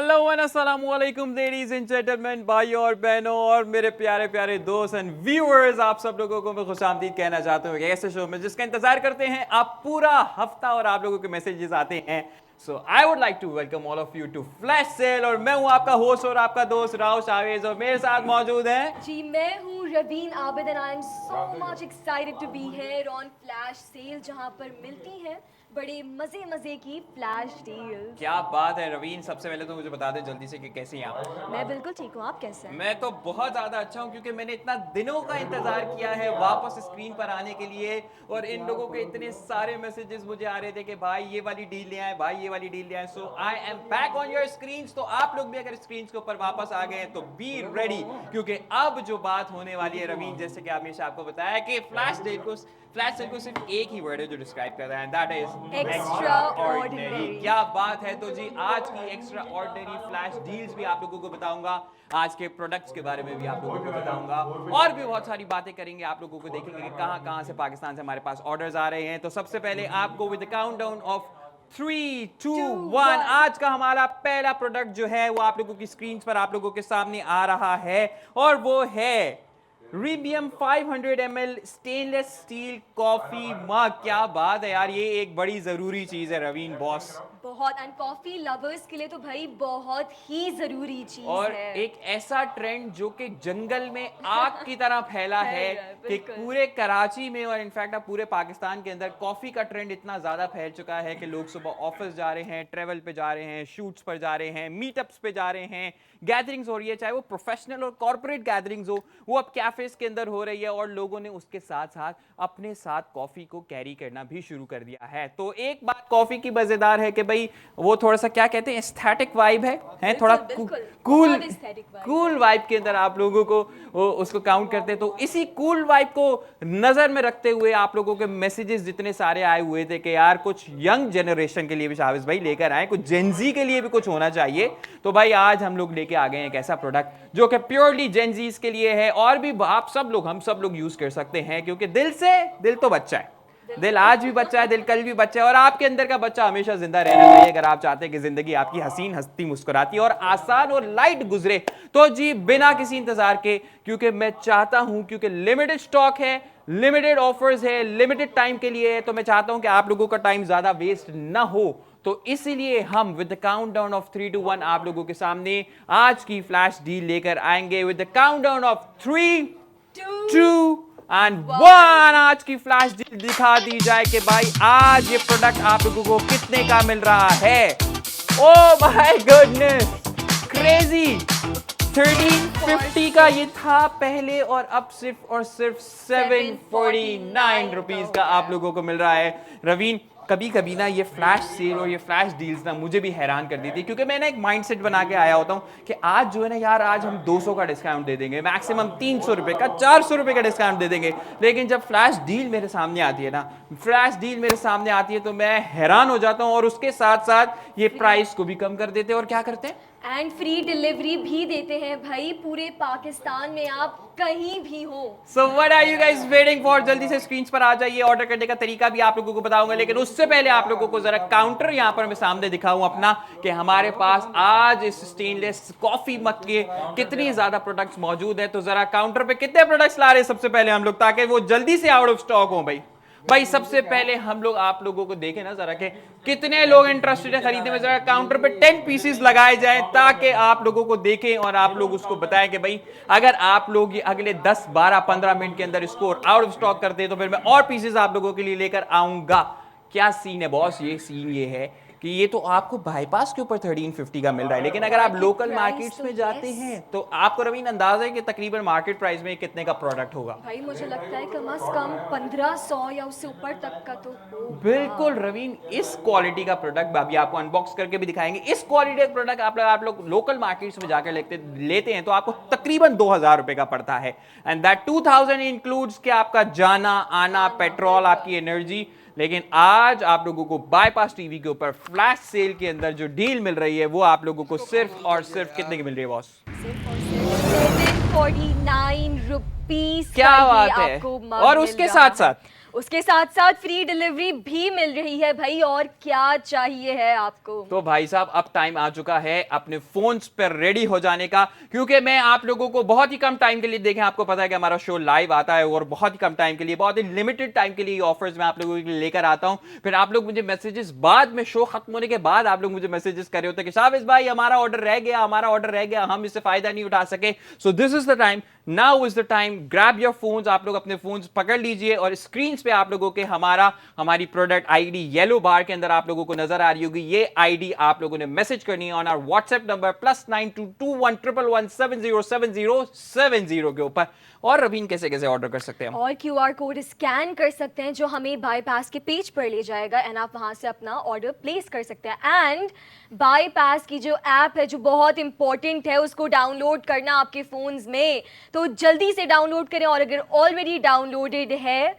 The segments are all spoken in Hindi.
हेलो एंड अस्सलाम वालेकुम लेडीज एंड जेंटलमैन, भाइयों और बहनों और मेरे प्यारे प्यारे दोस्त एंड व्यूअर्स, आप सब लोगों को मैं खुशामदीद कहना चाहता हूँ ऐसे शो में जिसका इंतजार करते हैं आप पूरा हफ्ता और आप लोगों के मैसेजेस आते हैं। So I would like to welcome all of you to flash sale और मैं हूँ आपका होस्ट और आपका दोस्त राव शावेज और मेरे साथ मौजूद हैं जी मैं हूँ Raveen Abid and I am so much excited to be here on flash sale जहाँ पर मिलती हैं बड़े मजे मजे की फ्लैश डील्स। क्या बात है रवीन, सबसे पहले तो मुझे बता दे जल्दी से कि कैसे हैं आप। मैं बिल्कुल ठीक हूँ, आप कैसे हैं? मैं तो बहुत ज़्यादा अच्छा हूँ क्योंकि मैंने इतना दिनों का इंतज़ार किया है वापस स्क्रीन पर आने के लिए और इन लोगों के इतने सारे मैसेजेस मुझे आ रहे थे कि भाई ये वाली डील ले आए, भाई ये वाली डील ले आए। So I am back on your screens. तो आप लोग भी अगर स्क्रीन्स के ऊपर वापस आ गए हैं तो बी रेडी, क्योंकि अब जो बात होने वाली है रवीन, जैसे कि हमेशा आपको बताया कि फ्लैश सेल को सिर्फ एक ही वर्ड है जो डिस्क्राइब कर रहा है, दैट इज एक्स्ट्राऑर्डिनरी। क्या बात है। तो जी आज की एक्स्ट्रा ऑर्डिनरी फ्लैश डील्स भी आप लोगों को बताऊंगा, आज के प्रोडक्ट्स के बारे में भी आप लोगों को बताऊंगा और भी बहुत सारी बातें करेंगे। आप लोगों को देखेंगे कि कहां कहां से पाकिस्तान से हमारे पास ऑर्डर्स आ रहे हैं। तो सबसे पहले आपको विद काउंटडाउन ऑफ 3, 2, 1 आज का हमारा पहला प्रोडक्ट जो है वो आप लोगों की स्क्रीन पर आप लोगों के सामने आ रहा है और वो है रीबियम 500 ml stainless steel coffee mug. क्या बात है यार, ये एक बड़ी जरूरी चीज है रवीन बॉस। बहुत, एंड कॉफी लवर्स के लिए तो भाई बहुत ही जरूरी चीज और है। एक ऐसा ट्रेंड जो कि जंगल में आग की तरह फैला है कि पूरे कराची में और इनफैक्ट अब पूरे पाकिस्तान के अंदर कॉफी का ट्रेंड इतना ज्यादा फैल चुका है कि लोग सुबह ऑफिस जा रहे हैं, ट्रेवल पे जा रहे हैं, शूट्स पर जा रहे हैं, मीटअप्स पे जा रहे हैं, गैदरिंग्स हो रही है, चाहे वो प्रोफेशनल और कॉर्पोरेट गैदरिंग्स हो, वो अब कैफेज के अंदर हो रही है और लोगों ने उसके साथ साथ अपने साथ कॉफी को कैरी करना भी शुरू कर दिया है। तो एक बात कॉफी की मजेदार है कि भाई वो थोड़ा सा क्या कहते हैं एस्थेटिक वाइब है थोड़ा कूल वाइब के अंदर आप लोगों को उसको काउंट करते हैं। तो इसी कूल वाइब को नजर में रखते हुए आप लोगों के मैसेजेस जितने सारे आए हुए थे कि यार कुछ यंग जनरेशन के लिए भी शाविज भाई लेकर आए, कुछ जेनजी के लिए भी कुछ होना चाहिए। तो भाई आज हम लोग लेके आ गए हैं एक ऐसा प्रोडक्ट जो कि प्योरली जेनजीज के लिए है और भी आप सब लोग हम सब लोग यूज कर सकते हैं, क्योंकि दिल तो बच्चा है, दिल आज भी बच्चा है, दिल कल भी बच्चा है और आपके अंदर का बच्चा हमेशा जिंदा रहना चाहिए अगर आप चाहते हैं कि जिंदगी आपकी हसीन हंसती मुस्कुराती और आसान और लाइट गुजरे। तो जी बिना किसी इंतजार के, क्योंकि मैं चाहता हूं, क्योंकि लिमिटेड स्टॉक है, लिमिटेड ऑफर्स है, लिमिटेड टाइम के लिए है, तो मैं चाहता हूं कि आप लोगों का टाइम ज्यादा वेस्ट ना हो। तो इसीलिए हम with the countdown of 3 to 1 आप लोगों के सामने आज की फ्लैश डील लेकर आएंगे with the countdown of 3, 2 and 1। आज की फ्लैश डील दिखा दी जाए कि भाई आज ये प्रोडक्ट आप लोगों को कितने का मिल रहा है। Oh my goodness, crazy. 1350 का ये था पहले और अब सिर्फ और सिर्फ 749 रुपीज का आप लोगों को मिल रहा है। रवीन, कभी कभी ना ये फ्लैश सेल और ये फ्लैश डील्स ना मुझे भी हैरान कर देती है, क्योंकि मैं ना एक माइंडसेट बना के आया होता हूँ कि आज जो है ना यार, आज हम 200 का डिस्काउंट दे देंगे, मैक्सिमम 300 रुपए का, 400 रुपए का डिस्काउंट दे देंगे। लेकिन जब फ्लैश डील मेरे सामने आती है ना, फ्लैश डील मेरे सामने आती है तो मैं हैरान हो जाता हूँ और उसके साथ साथ ये प्राइस को भी कम कर देते हैं और क्या करते हैं एंड फ्री डिलीवरी भी देते हैं भाई पूरे पाकिस्तान में, आप कहीं भी हो। So what are you guys waiting for? जल्दी से स्क्रीन पर आ जाइए। ऑर्डर करने का तरीका भी आप लोगों को बताऊंगा, लेकिन उससे पहले आप लोगों को जरा काउंटर यहां पर मैं सामने दिखाऊं अपना कि हमारे पास आज इस स्टेनलेस कॉफी मग के कितनी ज्यादा प्रोडक्ट्स मौजूद है। तो जरा काउंटर पे कितने प्रोडक्ट्स ला रहे हैं सबसे पहले हम लोग, ताकि वो जल्दी से आउट ऑफ स्टॉक हो। भाई सबसे पहले हम लोग आप लोगों को देखें ना जरा कि कितने लोग इंटरेस्टेड है खरीदने में। जरा काउंटर पे 10 पीसेस लगाए जाएं ताकि आप लोगों को देखें और आप लोग उसको बताएं कि भाई अगर आप लोग ये अगले 10, 12, 15 मिनट के अंदर इसको आउट ऑफ स्टॉक करते हैं तो फिर मैं और पीसेस आप लोगों के लिए लेकर आऊंगा। क्या सीन है बॉस? ये सीन ये है कि ये तो आपको बाईपास के ऊपर 1350 का मिल रहा है, लेकिन अगर आप लोकल मार्केट्स में जाते हैं तो आपको रवीन अंदाजा है कि तकरीबन मार्केट प्राइस में कितने का प्रोडक्ट होगा। भाई मुझे लगता है कम से कम 1500 या उससे ऊपर तक का तो होगा। बिल्कुल रवीन, इस क्वालिटी का प्रोडक्ट अभी आपको अनबॉक्स करके भी दिखाएंगे। इस क्वालिटी का प्रोडक्ट आप लोग लोकल मार्केट्स में जाकर लेते हैं तो आपको तकरीबन 2000 रुपए का पड़ता है, एंड दैट 2000 इंक्लूड्स कि आपका जाना आना, पेट्रोल, आपकी एनर्जी। लेकिन आज आप लोगों को बाईपास टीवी के ऊपर फ्लैश सेल के अंदर जो डील मिल रही है वो आप लोगों को सिर्फ और सिर्फ कितने की मिल रही है बॉस? 749 रुपीस। क्या बात है। और उसके साथ साथ उसके साथ साथ फ्री डिलीवरी भी मिल रही है भाई, और क्या चाहिए है आपको। तो भाई साहब अब टाइम आ चुका है अपने फोन्स पर रेडी हो जाने का, क्योंकि मैं आप लोगों को बहुत ही कम टाइम के लिए, देखें आपको पता है कि हमारा शो लाइव आता है और बहुत ही कम टाइम के लिए, बहुत ही लिमिटेड टाइम के लिए ऑफर्स मैं आप लोगों के लिए लेकर आता हूं। फिर आप लोग मुझे मैसेजेस बाद में, शो खत्म होने के बाद आप लोग मुझे मैसेजेस कर रहे होते हैं कि शाबिश भाई हमारा ऑर्डर रह गया, हमारा ऑर्डर रह गया, हम इससे फायदा नहीं उठा सके। सो this is the time, now is the time, grab your phones, आप लोग अपने फोन्स पकड़ लीजिए और स्क्रीन पे आप लोगों के हमारी प्रोडक्ट आईडी येलो बार के अंदर आप लोगों को नजर आ रही होगी। ये आईडी आप लोगों ने मैसेज करनी है ऑन आवर व्हाट्सएप नंबर +922111707070 के ऊपर। और रवीन कैसे कैसे ऑर्डर कर सकते हैं हम? और QR कोड स्कैन कर सकते हैं जो हमें बाईपास के पेज पर ले जाएगा, एंड आप वहां से अपना ऑर्डर प्लेस कर सकते हैं। एंड बाईपास की जो ऐप है जो बहुत इंपॉर्टेंट है, उसको डाउनलोड करना आपके फोन्स में, तो जल्दी से डाउनलोड करें। और अगर ऑलरेडी डाउनलोडेड है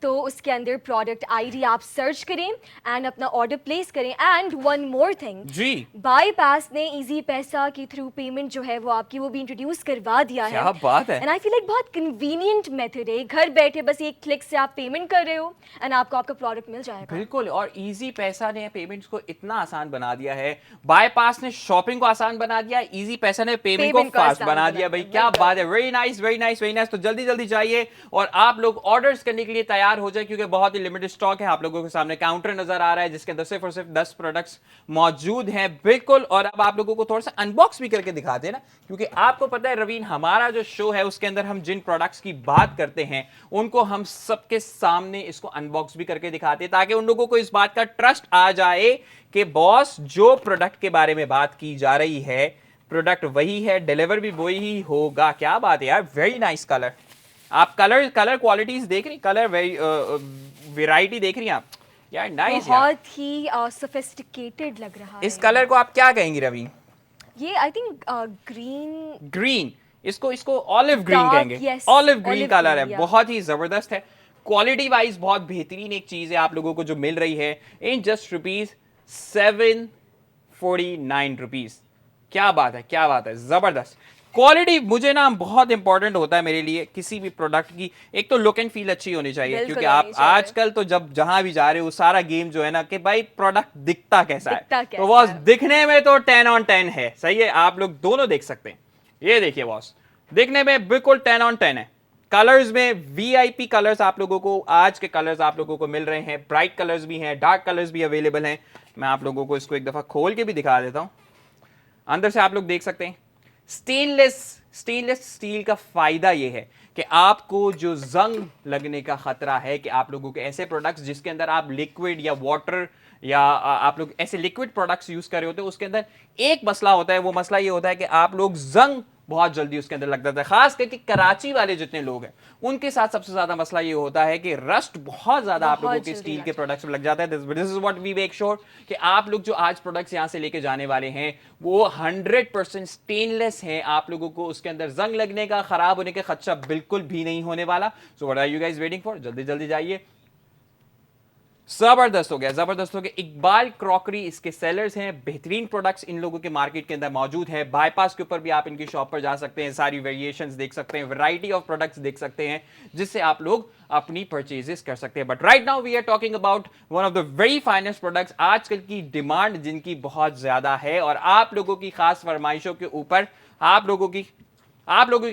तो उसके अंदर प्रोडक्ट आईडी आप सर्च करें एंड अपना ऑर्डर प्लेस करें। एंड वन मोर थिंग, जी, बाईपास ने इजी पैसा की थ्रू पेमेंट जो है वो आपकी वो भी इंट्रोड्यूस करवा दिया है। क्या बात है। एंड आई फील लाइक बहुत कन्वीनियंट मेथड है, घर बैठे बस एक क्लिक से आप पेमेंट कर रहे हो एंड आपको आपका प्रोडक्ट मिल जाएगा। बिल्कुल, और इजी पैसा ने पेमेंट्स को इतना आसान बना दिया है, बाईपास ने शॉपिंग को आसान बना दिया, इजी पैसा ने पेमेंट को फास्ट बना दिया। भाई क्या बात है, very nice very nice very nice. तो जल्दी जल्दी जाइए और आप लोग ऑर्डर्स करने के लिए तैयार हो जाए, क्योंकि बहुत ही लिमिटेड स्टॉक है। आप लोगों के सामने काउंटर नजर आ रहा है जिसके अंदर सिर्फ और सिर्फ 10 प्रोडक्ट्स मौजूद हैं। बिल्कुल, और अब आप लोगों को थोड़ा सा अनबॉक्स भी करके दिखाते हैं ना, क्योंकि आपको पता है रवीन, हमारा जो शो है उसके अंदर हम जिन प्रोडक्ट्स की बात करते हैं उनको हम सबके सामने इसको अनबॉक्स भी करके दिखाते हैं, ताकि उन लोगों को इस बात का ट्रस्ट आ जाए कि बॉस जो प्रोडक्ट के बारे में बात की जा रही है, प्रोडक्ट वही है, डिलीवर भी वही ही होगा। क्या बात है यार, वेरी नाइस कलर। आप कलर क्वालिटीज देख रही, कलर वेराइटी देख रही हैं आप यार, नाइस यार। बहुत ही सोफिस्टिकेटेड लग रहा है। इस कलर को आप क्या कहेंगी रवि? ये आई थिंक ग्रीन, इसको ऑलिव ग्रीन Dark, कहेंगे। yes, olive green olive colour green, है, yeah. बहुत ही जबरदस्त है। क्वालिटी वाइज बहुत बेहतरीन एक चीज है आप लोगों को जो मिल रही है इन जस्ट ₹749। क्या बात है, क्या बात है, जबरदस्त क्वालिटी। मुझे ना बहुत इंपॉर्टेंट होता है मेरे लिए किसी भी प्रोडक्ट की, एक तो लुक एंड फील अच्छी होनी चाहिए, बिल्कुल क्योंकि होनी आप चाहिए। आजकल तो जब जहां भी जा रहे हो सारा गेम जो है ना कि भाई प्रोडक्ट दिखता कैसा दिखता है, कैसा तो बॉस है। दिखने में तो 10 on 10 है, सही है। आप लोग दोनों देख सकते हैं, ये देखिए बॉस, दिखने में बिल्कुल 10 on 10 है। कलर्स में वीआईपी कलर्स आप लोगों को, आज के कलर्स आप लोगों को मिल रहे हैं, ब्राइट कलर्स भी हैं, डार्क कलर्स भी अवेलेबल हैं। मैं आप लोगों को इसको एक दफा खोल के भी दिखा देता हूं। अंदर से आप लोग देख सकते हैं स्टेनलेस स्टील का फायदा यह है कि आपको जो जंग लगने का खतरा है, कि आप लोगों के ऐसे प्रोडक्ट्स जिसके अंदर आप लिक्विड या वाटर या आप लोग ऐसे लिक्विड प्रोडक्ट्स यूज कर रहे होते हैं, उसके अंदर एक मसला होता है, वो मसला ये होता है कि आप लोग जंग बहुत जल्दी उसके अंदर लग जाता है। खास करके कराची वाले जितने लोग हैं उनके साथ सबसे ज्यादा मसला ये होता है कि रस्ट बहुत ज्यादा आप लोगों के स्टील के प्रोडक्ट्स में लग जाता है। This is what we make sure कि आप लोग जो आज प्रोडक्ट्स यहां से लेके जाने वाले हैं वो 100% स्टेनलेस हैं। आप लोगों को उसके अंदर जंग लगने का, खराब होने का खदशा बिल्कुल भी नहीं होने वाला। So what are you guys waiting for? जल्दी जल्दी जाइए। जबरदस्त हो गया, जबरदस्त हो गया। इकबाल क्रॉकरी इसके सेलर्स हैं, बेहतरीन प्रोडक्ट्स इन लोगों के मार्केट के अंदर मौजूद है। बाईपास के ऊपर भी आप इनकी शॉप पर जा सकते हैं, सारी वेरिएशंस देख सकते हैं, वैरायटी ऑफ प्रोडक्ट्स देख सकते हैं, जिससे आप लोग अपनी परचेजेस कर सकते हैं। But right now we are talking about one of the very finest products, आजकल की डिमांड जिनकी बहुत ज्यादा है और आप लोगों की खास फरमाइशों के ऊपर, आप लोगों की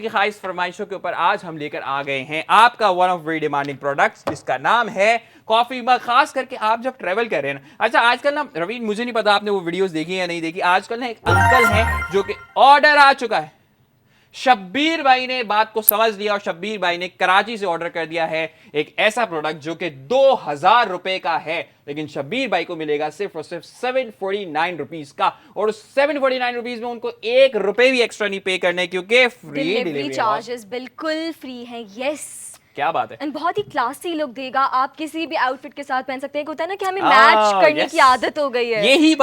खास फरमाइशों के ऊपर आज हम लेकर आ गए हैं आपका one of very demanding products, जिसका नाम है कॉफी मग। खास करके आप जब ट्रेवल कर रहे हैं ना, अच्छा आजकल ना रवीन, मुझे नहीं पता आपने वो वीडियोस देखी या नहीं देखी, आजकल ना एक अंकल हैं जो कि ऑर्डर आ चुका है, शब्बीर भाई ने बात को समझ लिया और शब्बीर भाई ने कराची से ऑर्डर कर दिया है एक ऐसा प्रोडक्ट जो कि 2000 रुपए का है, लेकिन शब्बीर भाई को मिलेगा सिर्फ और सिर्फ 749 रुपीज का। और 749 रुपीज में उनको 1 रुपए भी एक्स्ट्रा नहीं पे करने, क्योंकि फ्री डिलीवरी चार्जेस बिल्कुल फ्री हैं। यस, क्या बात है। एंड बहुत ही क्लासी लुक देगा, आप किसी भी आउटफिट के साथ पहन सकते हैं। होता है ना कि हमें मैच करने की आदत हो गई है, यही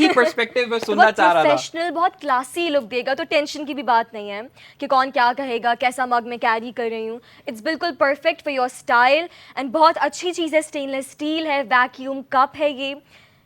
पर्सपेक्टिव में सुनना चाह रहा था। प्रोफेशनल, बहुत क्लासी लुक देगा, तो टेंशन की भी बात नहीं है कि कौन क्या कहेगा, कैसा मग में कैरी कर रही हूँ। इट्स बिल्कुल perfect for your style and बहुत अच्छी चीज़ है, स्टेनलेस स्टील है, वैक्यूम कप है ये,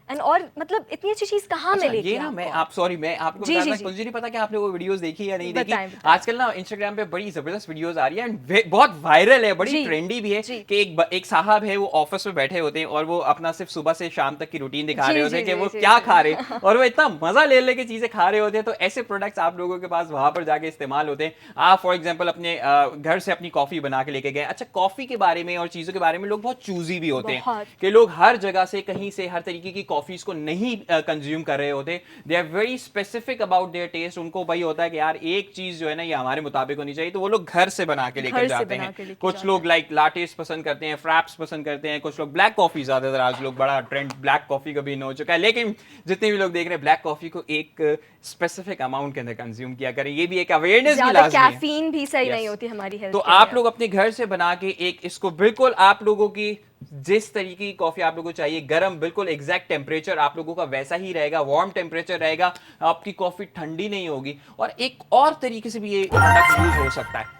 एंड और मतलब इतनी अच्छी चीज कहाँ अच्छा, मिलेगी ये ना मैं आप सॉरी मैं आपको जी, बता जी, दूं, जी। मुझे नहीं पता कि आपने वो वीडियोस देखी या नहीं देखी। बताएं, बताएं। आजकल ना इंस्टाग्राम पे बड़ी जबरदस्त वीडियोस आ रही है एंड बहुत वायरल है, बड़ी जी, ट्रेंडी भी है जी। कि एक साहब है, वो ऑफिस में बैठे होते हैं और वो अपना सिर्फ सुबह से शाम तक की रूटीन दिखा रहे जी, होते हैं जी, कि जी, वो जी, क्या जी। खा रहे हैं और वो इतना मजा ले लेके चीजें खा रहे होते हैं। तो ऐसे प्रोडक्ट्स आप लोगों के पास वहां पर जाके इस्तेमाल होते हैं। आप फॉर एग्जाम्पल अपने घर से अपनी कॉफी बना के लेके गए। अच्छा, कॉफी के बारे में और चीजों के बारे में लोग बहुत चूजी भी होते हैं बहुत। कि लोग हर जगह से कहीं से हर तरीके की कॉफीज को नहीं कंज्यूम कर रहे होते। They are very specific about their taste. उनको वही होता है कि यार एक चीज जो है ना ये हमारे मुताबिक होनी चाहिए, तो वो लोग घर से बना के लेकर घर से जाते बना हैं। के लेके कुछ जाते लोग हैं। लाइक लाटेस पसंद करते हैं, फ्रैप्स पसंद करते हैं, कुछ लोग ब्लैक कॉफी, ज्यादातर आज लोग बड़ा ट्रेंड ब्लैक कॉफी का भी इन हो चुका है। लेकिन जितने भी लोग देख रहे हैं, ब्लैक कॉफी को एक स्पेसिफिक अमाउंट के अंदर कंज्यूम किया करें। ये भी एक अवेयरनेस भी ज्यादा लाजमी है। कैफीन भी सही Yes. नहीं होती हमारी हेल्थ तो के आप लिए। लोग अपने घर से बना के एक इसको बिल्कुल आप लोगों की जिस तरीके की कॉफी आप लोगों को चाहिए, गर्म, बिल्कुल एग्जैक्ट टेम्परेचर आप लोगों का वैसा ही रहेगा, वार्म टेम्परेचर रहेगा, आपकी कॉफी ठंडी नहीं होगी। और एक और तरीके से भी ये प्रोडक्ट यूज हो सकता है।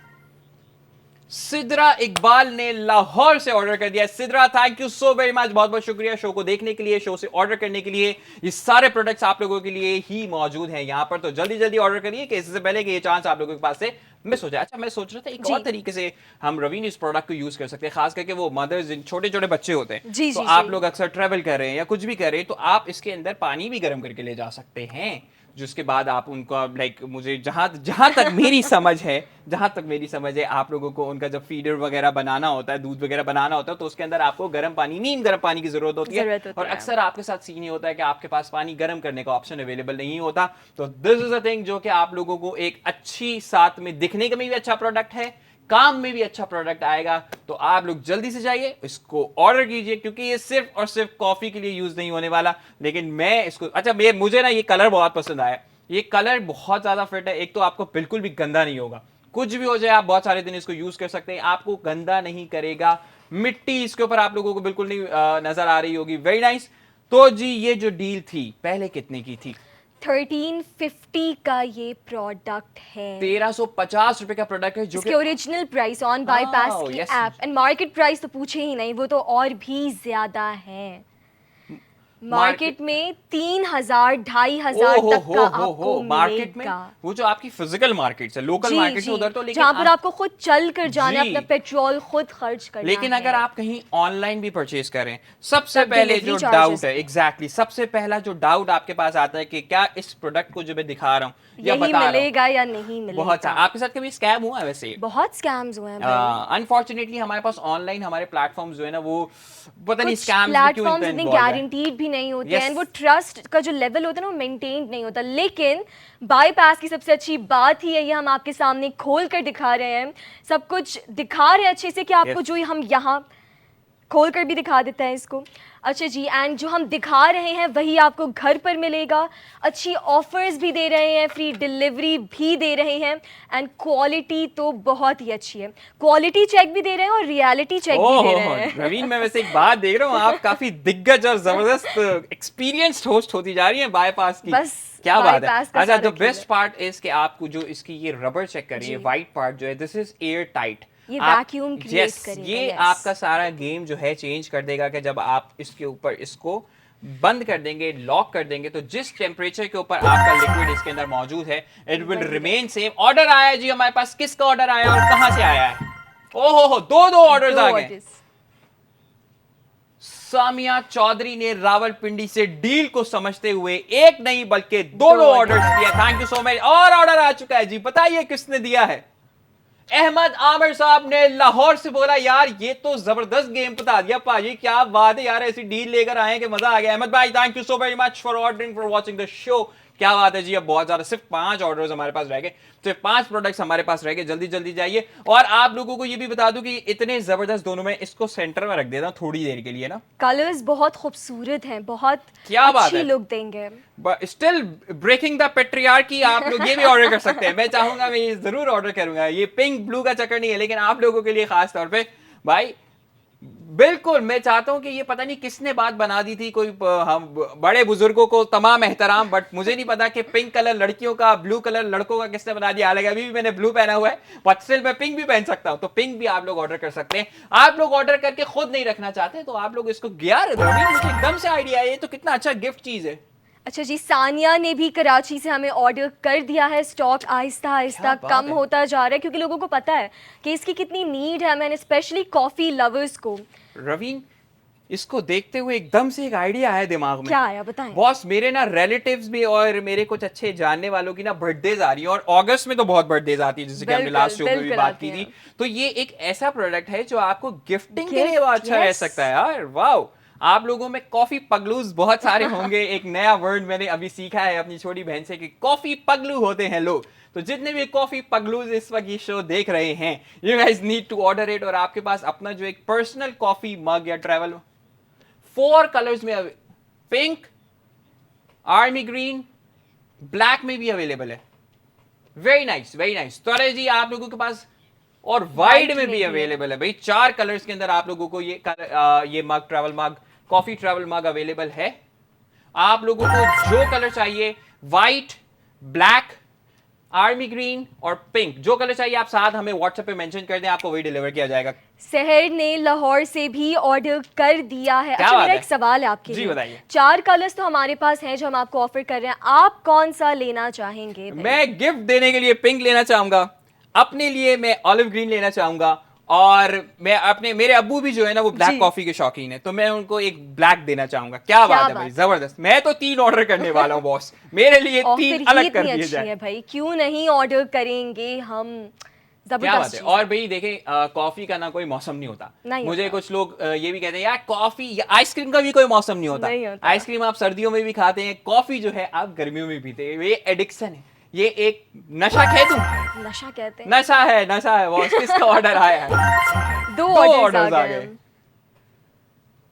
सिद्रा इकबाल ने लाहौर से ऑर्डर कर दिया। Sidra, thank you so very much, बहुत बहुत शुक्रिया शो को देखने के लिए, शो से ऑर्डर करने के लिए। ये सारे प्रोडक्ट्स आप लोगों के लिए ही मौजूद हैं यहाँ पर, तो जल्दी जल्दी ऑर्डर करिए कि इससे पहले कि ये चांस आप लोगों के पास से मिस हो जाए। अच्छा, मैं सोच रहा था एक जी। और तरीके से हम रवीन इस प्रोडक्ट को यूज कर सकते हैं, खास करके वो मदर्स, छोटे छोटे बच्चे होते हैं। जी, तो जी, आप जी। लोग अक्सर ट्रेवल कर रहे हैं या कुछ भी कर रहे हैं, तो आप इसके अंदर पानी भी गर्म करके ले जा सकते हैं, जिसके बाद आप उनका लाइक मुझे जहां जहां तक मेरी समझ है, जहां तक मेरी समझ है, आप लोगों को उनका जब फीडर वगैरह बनाना होता है, दूध वगैरह बनाना होता है, तो उसके अंदर आपको गर्म पानी, नीम गर्म पानी की जरूरत होती है। जरूरत होती और है। अक्सर आपके साथ सीन ये होता है कि आपके पास पानी गर्म करने का ऑप्शन अवेलेबल नहीं होता। तो दिस इज अ थिंग जो कि आप लोगों को एक अच्छी, साथ में दिखने का भी अच्छा प्रोडक्ट है, काम में भी अच्छा प्रोडक्ट आएगा। तो आप लोग जल्दी से जाइए, इसको ऑर्डर कीजिए, क्योंकि ये सिर्फ और सिर्फ कॉफी के लिए यूज नहीं होने वाला। लेकिन मैं इसको, अच्छा, मुझे ना ये कलर बहुत पसंद आया। ये कलर बहुत ज्यादा फिट है। एक तो आपको बिल्कुल भी गंदा नहीं होगा, कुछ भी हो जाए आप बहुत सारे दिन इसको यूज कर सकते हैं, आपको गंदा नहीं करेगा। मिट्टी इसके ऊपर आप लोगों को बिल्कुल नहीं नजर आ रही होगी। Very nice. तो जी, ये जो डील थी पहले कितने की थी? 1350 का ये प्रोडक्ट है। 1350 रुपए का प्रोडक्ट है, जो इसके कि original price on bypass Oh, की yes. App, and market price तो पूछे ही नहीं, वो तो और भी ज्यादा है। मार्केट में 3000 2500 तक का आपको मार्केट में, मिलेगा। वो जो आपकी फिजिकल मार्केट है, लोकल जी, मार्केट जी, है उधर तो, लेकिन जहाँ पर आपको खुद चल कर जाना है, जी। अपना पेट्रोल खुद खर्च करना लेकिन है। अगर आप कहीं ऑनलाइन भी परचेज करें, सबसे तब पहले delivery जो charges डाउट है, हैं। एग्जैक्टली सबसे पहला जो डाउट आपके पास आता है कि क्या इस प्रोडक्ट को जो मैं दिखा रहा हूँ या यही बता रहा हूँ, मिलेगा या नहीं मिलेगा। बहुत सा आपके साथ कभी स्कैम हुआ है? वैसे बहुत स्कैम्स हुए हैं भाई। अनफॉर्चुनेटली हमारे पास ऑनलाइन हमारे प्लेटफॉर्म्स जो है ना, वो पता नहीं कुछ स्कैम्स में क्यों प्लेटफॉर्म्स इतना इतने involved है। गारंटीड भी नहीं होते Yes. हैं, वो ट्रस्ट का जो लेवल होता है ना वो मेंटेन नहीं होता। लेकिन बाईपास की सबसे अच्छी बात ही है, ये हम आपके सामने खोल कर दिखा रहे हैं, सब कुछ दिखा रहे हैं अच्छे से कि आपको Yes. जो हम यहाँ खोल कर भी दिखा देता है इसको। अच्छा जी, एंड जो हम दिखा रहे हैं वही आपको घर पर मिलेगा। अच्छी ऑफर्स भी दे रहे हैं, फ्री डिलीवरी भी दे रहे हैं, एंड क्वालिटी तो बहुत ही अच्छी है। क्वालिटी चेक भी दे रहे हैं और रियलिटी चेक भी दे रहे हैं। रवीन, मैं वैसे एक बात देख रहा हूँ, आप काफी दिग्गज और जबरदस्त एक्सपीरियंस्ड होस्ट होती जा रही हैं बाईपास की। बस क्या बात है। बाईपास का अच्छा, सारा द खेल बेस्ट है। पार्ट इज कि आपको जो इसकी ये रबर चेक करिए, जी। व्हाइट पार्ट जो है, दिस इज एयर टाइट। ये vacuum create करेगा, ये yes. आपका सारा गेम जो है चेंज कर देगा कि जब आप इसके ऊपर इसको बंद कर देंगे, लॉक कर देंगे, तो जिस टेम्परेचर के ऊपर आपका लिक्विड इसके अंदर मौजूद है, it will remain same. Order आया है जी हमारे पास, किसका ऑर्डर आया और कहां से आया है? ओहो, दो ऑर्डर्स आ गए। सामिया चौधरी ने रावलपिंडी से डील को समझते हुए एक नहीं बल्कि दोनों ऑर्डर्स दिया। Thank you so much. और ऑर्डर आ चुका है जी, बताइए किसने दिया है? अहमद आमिर साहब ने लाहौर से बोला, यार ये तो जबरदस्त गेम बता दिया पाजी, क्या बात है यार, ऐसी डील लेकर आए कि मजा आ गया। अहमद भाई, thank you so very much for ordering, for watching the show. क्या बात है जी, अब बहुत ज्यादा, सिर्फ 5 ऑर्डर्स हमारे पास रह गए, सिर्फ 5 प्रोडक्ट्स हमारे पास रह गए। जल्दी जल्दी जाइए। और आप लोगों को ये भी बता दूं कि इतने जबरदस्त दोनों, में इसको सेंटर में रख देता हूं थोड़ी देर के लिए ना। कलर्स बहुत खूबसूरत हैं, बहुत क्या बात अच्छी है। लुक देंगे। स्टिल ब्रेकिंग द पेट्रियार्की, आप लोग ये भी ऑर्डर कर सकते हैं। मैं चाहूंगा, मैं ये जरूर ऑर्डर करूंगा। ये पिंक ब्लू का चक्कर नहीं है, लेकिन आप लोगों के लिए खास तौर पे भाई बिल्कुल, मैं चाहता हूं कि ये पता नहीं किसने बात बना दी थी, कोई हम बड़े बुजुर्गों को तमाम एहतराम, बट मुझे नहीं पता कि पिंक कलर लड़कियों का, ब्लू कलर लड़कों का किसने बना दिया। हालांकि अभी भी मैंने ब्लू पहना हुआ है, बट स्टिल मैं पिंक भी पहन सकता हूं, तो पिंक भी आप लोग ऑर्डर कर सकते हैं। आप लोग ऑर्डर करके खुद नहीं रखना चाहते तो आप लोग इसको, यार रवि मुझे एकदम से आइडिया है, ये तो कितना अच्छा गिफ्ट चीज है। अच्छा जी, सानिया ने भी कराची से हमें ऑर्डर कर दिया है। स्टॉक आहिस्ता आहिस्ता क्या बात कम है। होता जा रहा है क्योंकि लोगों को पता है कि इसकी कितनी नीड है, मैंने स्पेशली कॉफ़ी लवर्स को। रवीन, इसको देखते हुए एकदम से एक आइडिया आया दिमाग में। क्या आया बताएं। बॉस, मेरे ना रिलेटिव्स भी और मेरे कुछ अच्छे जानने वालों की ना बर्थडेज आ रही है, और अगस्त में तो बहुत बर्थडेज आती है, जैसे कि हमने बिल्कुल, लास्ट शो में भी बिल्कुल बात आती की थी। हैं। तो ये एक ऐसा प्रोडक्ट है जो आपको गिफ्टिंग के लिए गिफ्ट, बहुत अच्छा रह यस। सकता है यार। वाह, आप लोगों में कॉफी पगलूज बहुत सारे होंगे। एक नया वर्ड मैंने अभी सीखा है अपनी छोटी बहन से कि कॉफी पगलू होते हैं लोग। तो जितने भी कॉफी पगलूज इस वक्त ये शो देख रहे हैं, you guys need to order it, और आपके पास अपना जो एक पर्सनल कॉफी मग या ट्रैवल 4 कलर्स में, पिंक, आर्मी ग्रीन, ब्लैक में भी अवेलेबल है। Very nice, very nice. तो अरे जी, आप लोगों के पास और वाइड में भी अवेलेबल है भाई। 4 कलर्स के अंदर आप लोगों को ये मग, ट्रैवल मग, कॉफी ट्रैवल मग अवेलेबल है। आप लोगों को जो कलर चाहिए, वाइट, ब्लैक, आर्मी ग्रीन और पिंक, जो कलर चाहिए आप साथ हमें व्हाट्सएप पे मेंशन कर दें, आपको वही डिलीवर किया जाएगा। सहर ने लाहौर से भी ऑर्डर कर दिया है। क्या अच्छा, बात मेरा है? एक सवाल है आपके जी, लिए। बताइए। 4 कलर्स तो हमारे पास हैं जो हम आपको ऑफर कर रहे हैं, आप कौन सा लेना चाहेंगे भाई? मैं गिफ्ट देने के लिए पिंक लेना चाहूंगा, अपने लिए मैं ऑलिव ग्रीन लेना चाहूंगा, और मैं अपने, मेरे अब्बू भी जो है ना वो ब्लैक जी। कॉफी के शौकीन है, तो मैं उनको एक ब्लैक देना चाहूंगा। क्या बात है भाई, बात है। जबरदस्त। मैं तो 3 ऑर्डर करने वाला हूँ बॉस, मेरे लिए 3 ऑफर ही अलग कर इतनी दिए अच्छी जाए। है भाई, क्यों नहीं ऑर्डर करेंगे हम। क्या बात जबरदस्त है। चीज़ और भाई देखें, कॉफी का ना कोई मौसम नहीं होता। नहीं मुझे होता। कुछ लोग ये भी कहते हैं यार कॉफी, आइसक्रीम का भी कोई मौसम नहीं होता। नहीं होता। आइसक्रीम आप सर्दियों में भी खाते हैं, कॉफी जो है आप गर्मियों में पीते हैं। ये एडिक्शन है, ये एक नशा कह दूं। नशा कहते हैं। नशा है, नशा है बॉस। किसका ऑर्डर आया है? 2 2 ऑर्डर्स ऑर्डर्स आ आ गए गए।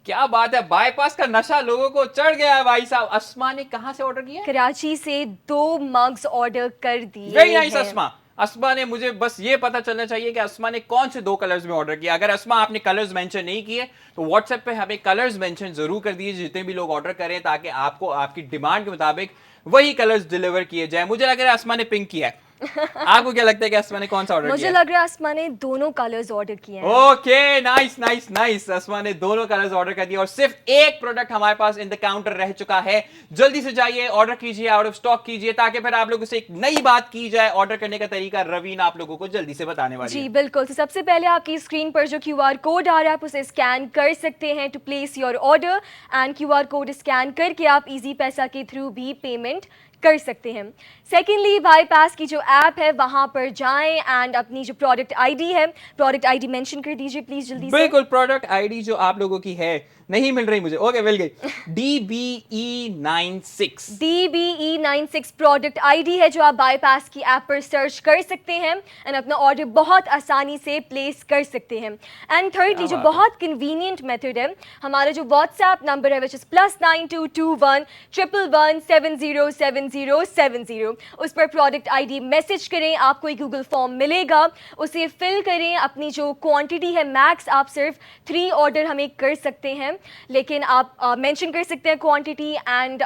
क्या बात है, बाईपास का नशा लोगों को चढ़ गया है भाई साहब। अस्मा ने कहां से ऑर्डर किया? कराची से 2 मग्स ऑर्डर कर दिए वेरी नाइस हैं। अस्मा। अस्मा ने, मुझे बस ये पता चलना चाहिए कि अस्मा ने कौन से 2 कलर्स में ऑर्डर किया। अगर अस्मा आपने कलर्स मेंशन नहीं किए तो व्हाट्सएप पे हमें कलर्स मेंशन जरूर कर दीजिए जितने भी लोग ऑर्डर करें, ताकि आपको आपकी डिमांड के मुताबिक वही कलर्स डिलीवर किए जाए। मुझे लग रहा है अस्मा ने पिंक किया है। आपको क्या लगता है कि अस्मा ने कौन सा ऑर्डर मुझे किया? लग रहा है आसमा ने दोनों कलर्स ऑर्डर किए हैं। Okay, nice nice nice. Asma ने दोनों कलर्स ऑर्डर कर दिए और सिर्फ एक प्रोडक्ट हमारे पास इन द काउंटर रह चुका है। जल्दी से जाइए, ऑर्डर कीजिए, आउट ऑफ स्टॉक कीजिए, ताकि फिर आप लोगों से एक नई बात की जाए। ऑर्डर करने का तरीका रवीन आप लोगों को जल्दी से बताने वाली जी है। बिल्कुल। तो सबसे पहले आपकी स्क्रीन पर जो क्यूआर कोड आ रहा है आप उसे स्कैन कर सकते हैं to place your order, and QR code scan करके आप इजी पैसा के थ्रू भी पेमेंट कर सकते हैं। सेकेंडली, बाईपास की जो ऐप है वहां पर जाएं एंड अपनी जो प्रोडक्ट आईडी है, प्रोडक्ट आईडी मेंशन कर दीजिए प्लीज जल्दी से। बिल्कुल, प्रोडक्ट आईडी जो आप लोगों की है, नहीं मिल रही मुझे, ओके मिल गई। DBE96। DBE96 प्रोडक्ट आईडी है जो आप बाईपास की ऐप पर सर्च कर सकते हैं एंड अपना ऑर्डर बहुत आसानी से प्लेस कर सकते हैं। एंड थर्डली, जो बात है। बहुत कन्वीनियंट मेथड है, हमारा जो व्हाट्सएप नंबर है विच इज +9221 111 707070, उस पर प्रोडक्ट आईडी मैसेज करें, आपको एक गूगल फॉर्म मिलेगा, उसे फिल करें, अपनी जो क्वांटिटी है मैक्स आप सिर्फ 3 ऑर्डर हमें कर सकते हैं, लेकिन आप मेंशन कर सकते हैं क्वांटिटी एंड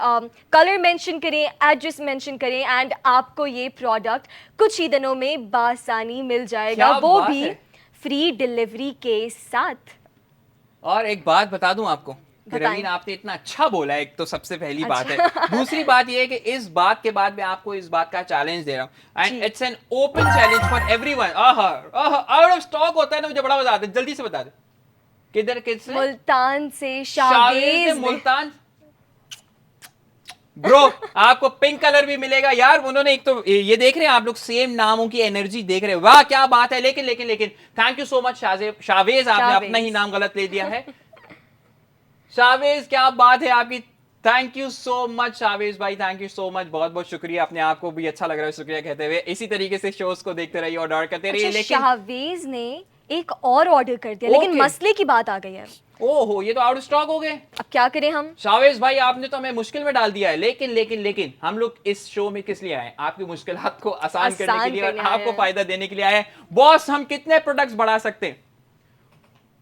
कलर मेंशन करें, एड्रेस मेंशन करें, एंड आपको ये प्रोडक्ट कुछ ही दिनों में बासानी मिल जाएगा, क्या वो बात भी है। फ्री डिलीवरी के साथ। और एक बात बता दूं आपको कि बताएं। रवीन आपने इतना अच्छा बोला है, एक तो सबसे पहली बात अच्छा। है। दूसरी बात ये है कि इस बात के बाद मैं आपको इस बात का चैलेंज दे रहा हूं, जी। And it's an open challenge for everyone. Out of stock होता है ना, मुझे बड़ा मजा आता है। जल्दी से बता दे किधर किसने? मुल्तान से शावेज ने शावेज ने- मुल्तान। ब्रो, आपको पिंक कलर भी मिलेगा यार। उन्होंने एक तो ये देख रहे हैं आप लोग, सेम नामों की एनर्जी देख रहे हैं, वाह क्या बात है। लेकिन लेकिन लेकिन thank you so much Shavez, आपने शावेज। अपना ही नाम गलत ले दिया है। शावेज, क्या बात है आपकी। Thank you so much Shavez भाई, थैंक यू सो मच, बहुत बहुत शुक्रिया। अपने आप को भी अच्छा लग रहा है शुक्रिया कहते हुए। इसी तरीके से शोज को देखते रहिए, ऑर्डर करते रहिए। अच्छा, लेकिन शावेज ने एक और ऑर्डर कर दिया, लेकिन ओके। मसले की बात आ गई है। ओहो, ये तो आउट ऑफ स्टॉक हो गए। अब क्या करें हम? शावेज भाई, आपने तो हमें मुश्किल में डाल दिया है। लेकिन लेकिन लेकिन हम लोग इस शो में किस लिए आए? आपकी मुश्किलात को आसान करने के लिए और करने आए आपको हैं। फायदा देने के लिए आए हैं। बॉस, हम कितने प्रोडक्ट्स बढ़ा सकते हैं?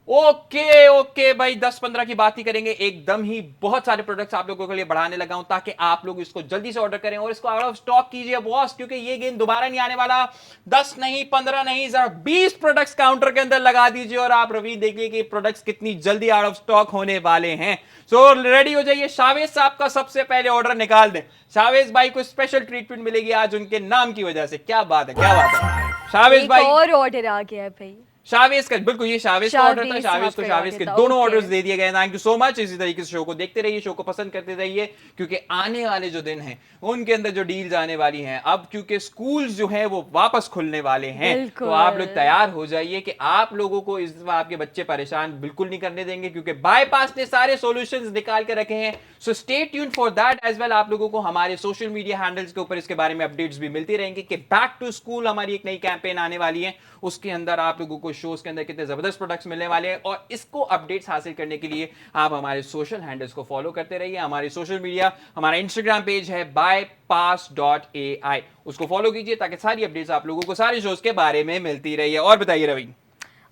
ओके ओके भाई, 10-15 की बात ही करेंगे, एकदम ही बहुत सारे प्रोडक्ट्स आप लोगों के लिए बढ़ाने लगा हूं ताकि आप लोग इसको जल्दी से ऑर्डर करें और इसको आउट ऑफ स्टॉक कीजिए बॉस, क्योंकि ये गेम दोबारा नहीं आने वाला। 10 नहीं, 15 नहीं, जरा 20 प्रोडक्ट्स काउंटर के अंदर लगा दीजिए और आप रवि देखिए कि प्रोडक्ट्स कितनी जल्दी आउट ऑफ स्टॉक होने वाले हैं। सो रेडी हो जाइए, शावेज साहब का सबसे पहले ऑर्डर निकाल दें। शावेज भाई को स्पेशल ट्रीटमेंट मिलेगी आज उनके नाम की वजह से। क्या बात है, क्या बात है शावेज एक भाई। और ऑर्डर आ गया है भाई, शावेज का, बिल्कुल ये शावेज का ऑर्डर था, शावेज को शावेज के दोनों ओके। ऑर्डर्स दे दिए गए। Thank you so much. इसी तरीके से शो को देखते रहिए, शो को पसंद करते रहिए, क्योंकि आने वाले जो दिन हैं उनके अंदर जो डील्स आने वाली हैं, अब क्योंकि स्कूल्स जो हैं वो वापस खुलने वाले हैं, तो आप लोग तैयार हो जाइए कि आप लोगों को इस दफा आपके बच्चे परेशान बिल्कुल नहीं करने देंगे, क्योंकि बाईपास ने सारे सॉल्यूशंस निकाल के रखे हैं। So stay tuned for that as well. आप लोगों को हमारे सोशल मीडिया हैंडल्स के ऊपर इसके बारे में अपडेट्स भी मिलती रहेंगी कि बैक टू स्कूल हमारी एक नई कैंपेन आने वाली है, उसके अंदर आप लोगों को शोज के अंदर कितने जबरदस्त प्रोडक्ट्स मिलने वाले हैं। और इसको अपडेट्स हासिल करने के लिए आप हमारे सोशल हैंडल्स को फॉलो करते रहिए। हमारी सोशल मीडिया, हमारा इंस्टाग्राम पेज है bypass.ai, उसको फॉलो कीजिए ताकि सारी अपडेट्स आप लोगों को सारे शोज के बारे में मिलती रही है। और बताइए रवि।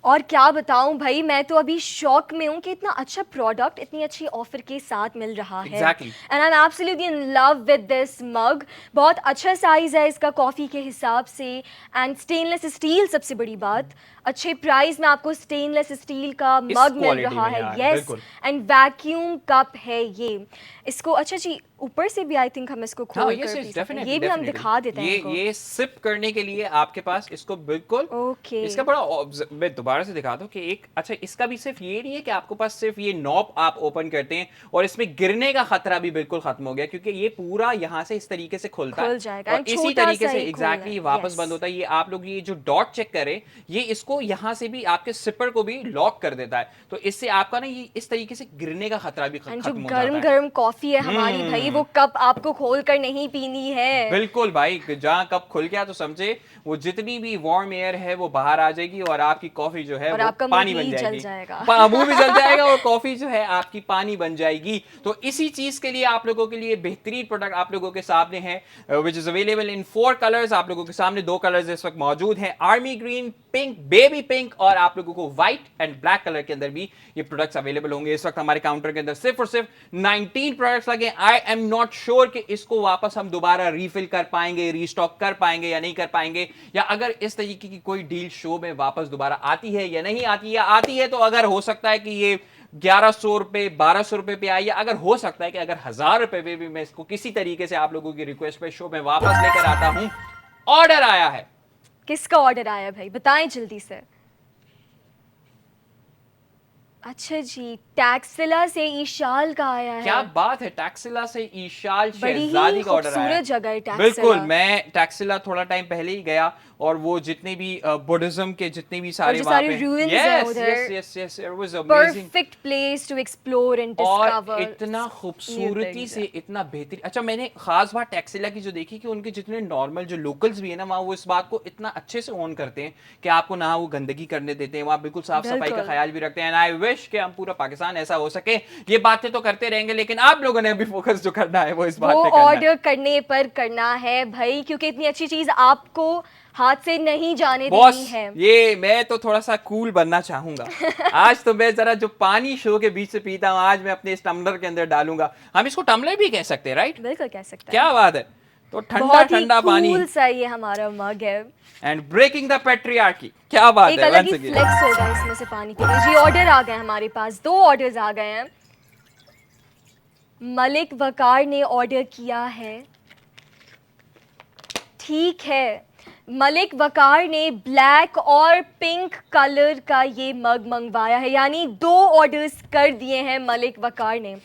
और क्या बताऊं भाई, मैं तो अभी शॉक में हूं कि इतना अच्छा प्रोडक्ट इतनी अच्छी ऑफर के साथ मिल रहा है। Exactly. And I am absolutely in love with this mug. बहुत अच्छा साइज है इसका कॉफ़ी के हिसाब से, एंड स्टेनलेस स्टील सबसे बड़ी बात। अच्छे प्राइस में आपको स्टेनलेस स्टील का मग मिल रहा है, यस, एंड वैक्यूम कप है ये। इसको अच्छा जी, ऊपर से भी आई थिंक हम इसको खोल कर पी सकते हैं। ये भी हम दिखा देते हैं इनको। ये सिप करने के लिए आपके पास इसको बिल्कुल ओके, इसका बड़ा मैं दोबारा से दिखा दूं कि एक अच्छा, इसका भी सिर्फ ये नहीं है कि आपके पास सिर्फ ये नॉब आप ओपन करते हैं और इसमें गिरने का खतरा भी बिल्कुल खत्म हो गया, क्योंकि ये पूरा यहाँ से इस तरीके से खुलता है और इसी तरीके से एग्जैक्टली वापस बंद होता है। ये आप लोग ये जो डॉट चेक करें, ये इसको यहाँ से भी आपके सिपर को भी लॉक कर देता है, तो इससे आपका ना ये इस तरीके से गिरने का खतरा भी खत्म हो जाता है। गरम गरम कॉफी है हमारी भाई, वो कप आपको खोल कर नहीं पीनी है। बिल्कुल भाई, जहाँ कप खुल गया तो समझे वो जितनी भी वार्म एयर है वो बाहर आ जाएगी और आपकी कॉफी जो है वो पानी बन जाएगी, मुंह भी जल जाएगा और कॉफी जो है आपकी पानी बन जाएगी। तो इसी चीज के लिए आप लोगों के लिए बेहतरीन प्रोडक्ट आप लोगों के सामने है, which is available in 4 colours. आप लोगों के सामने 2 कलर्स इस वक्त मौजूद हैं, army green, pink, baby pink, और आप लोगों को व्हाइट एंड ब्लैक कलर के अंदर भी ये प्रोडक्ट्स अवेलेबल होंगे। इस वक्त हमारे काउंटर के अंदर सिर्फ और सिर्फ 19 प्रोडक्ट्स लगे। आई एम नॉट श्योर कि इसको वापस हम दोबारा रीफिल कर पाएंगे, रीस्टॉक कर पाएंगे या नहीं कर पाएंगे, या अगर इस तरीके की कोई डील शो में वापस दोबारा आती है या नहीं आती है, या आती है तो अगर हो सकता है कि ये 1100 रुपए 1200 रुपए पे आई, या अगर हो सकता है कि अगर 1000 रुपए पे भी मैं इसको किसी तरीके से आप लोगों की रिक्वेस्ट पे शो में वापस लेकर आता हूं। ऑर्डर आया है। किसका ऑर्डर आया भाई, बताएं जल्दी से। अच्छा जी, टैक्सिला से ईशाल का आया है। क्या बात है, टैक्सिला से ईशाल बड़ी शहजादी ही का ऑर्डर आया है। खूबसूरत जगह है टैक्सिला। बिल्कुल, मैं टैक्सिला थोड़ा टाइम पहले ही गया और वो जितने भी बुद्धिज्म के जितने भी सारे वहां पे ruins हैं उधर, yes it was amazing, perfect place to explore and और डिस्कवर। इतना खूबसूरती से, इतना बेहतरीन। अच्छा, मैंने खास बात टैक्सिला की जो देखी कि उनके जितने नॉर्मल जो लोकल्स भी है ना वहाँ, वो इस बात को इतना अच्छे से ऑन करते हैं कि आपको ना वो गंदगी करने देते हैं, वहाँ बिल्कुल साफ सफाई का ख्याल भी रखते हैं। एंड आई विश कि हम पूरा पाकिस्तान ऐसा हो सके। ये बातें तो करते रहेंगे, लेकिन आप लोगों ने अभी फोकस जो करना है वो इस बात पे करना है, ऑर्डर करने पर करना है भाई, क्योंकि इतनी अच्छी चीज आपको हाथ से नहीं जाने देनी है। ये मैं तो थोड़ा सा कूल बनना चाहूंगा। आज तो मैं जरा जो पानी शो के बीच से पीता हूँ, आज मैं अपने इस टम्बलर के अंदर डालूंगा। हम इसको टम्बलर भी कह सकते हैं, राइट? बिल्कुल कह सकते हैं। क्या बात है। तो ठंडा ठंडा पानी, कूल सा ये हमारा मग है, एंड ब्रेकिंग द पैट्रियार्की। क्या बात है, एक अलग ही फ्लेक्स होगा इसमें से पानी पीने। जी, ऑर्डर आ गए हमारे पास, 2 ऑर्डर्स आ गए हैं। मलिक वकार ने ऑर्डर किया है, ठीक है, मलिक वकार ने ब्लैक और पिंक कलर का ये मग मंगवाया है, यानी 2 ऑर्डर्स कर दिए हैं मलिक वकार ने।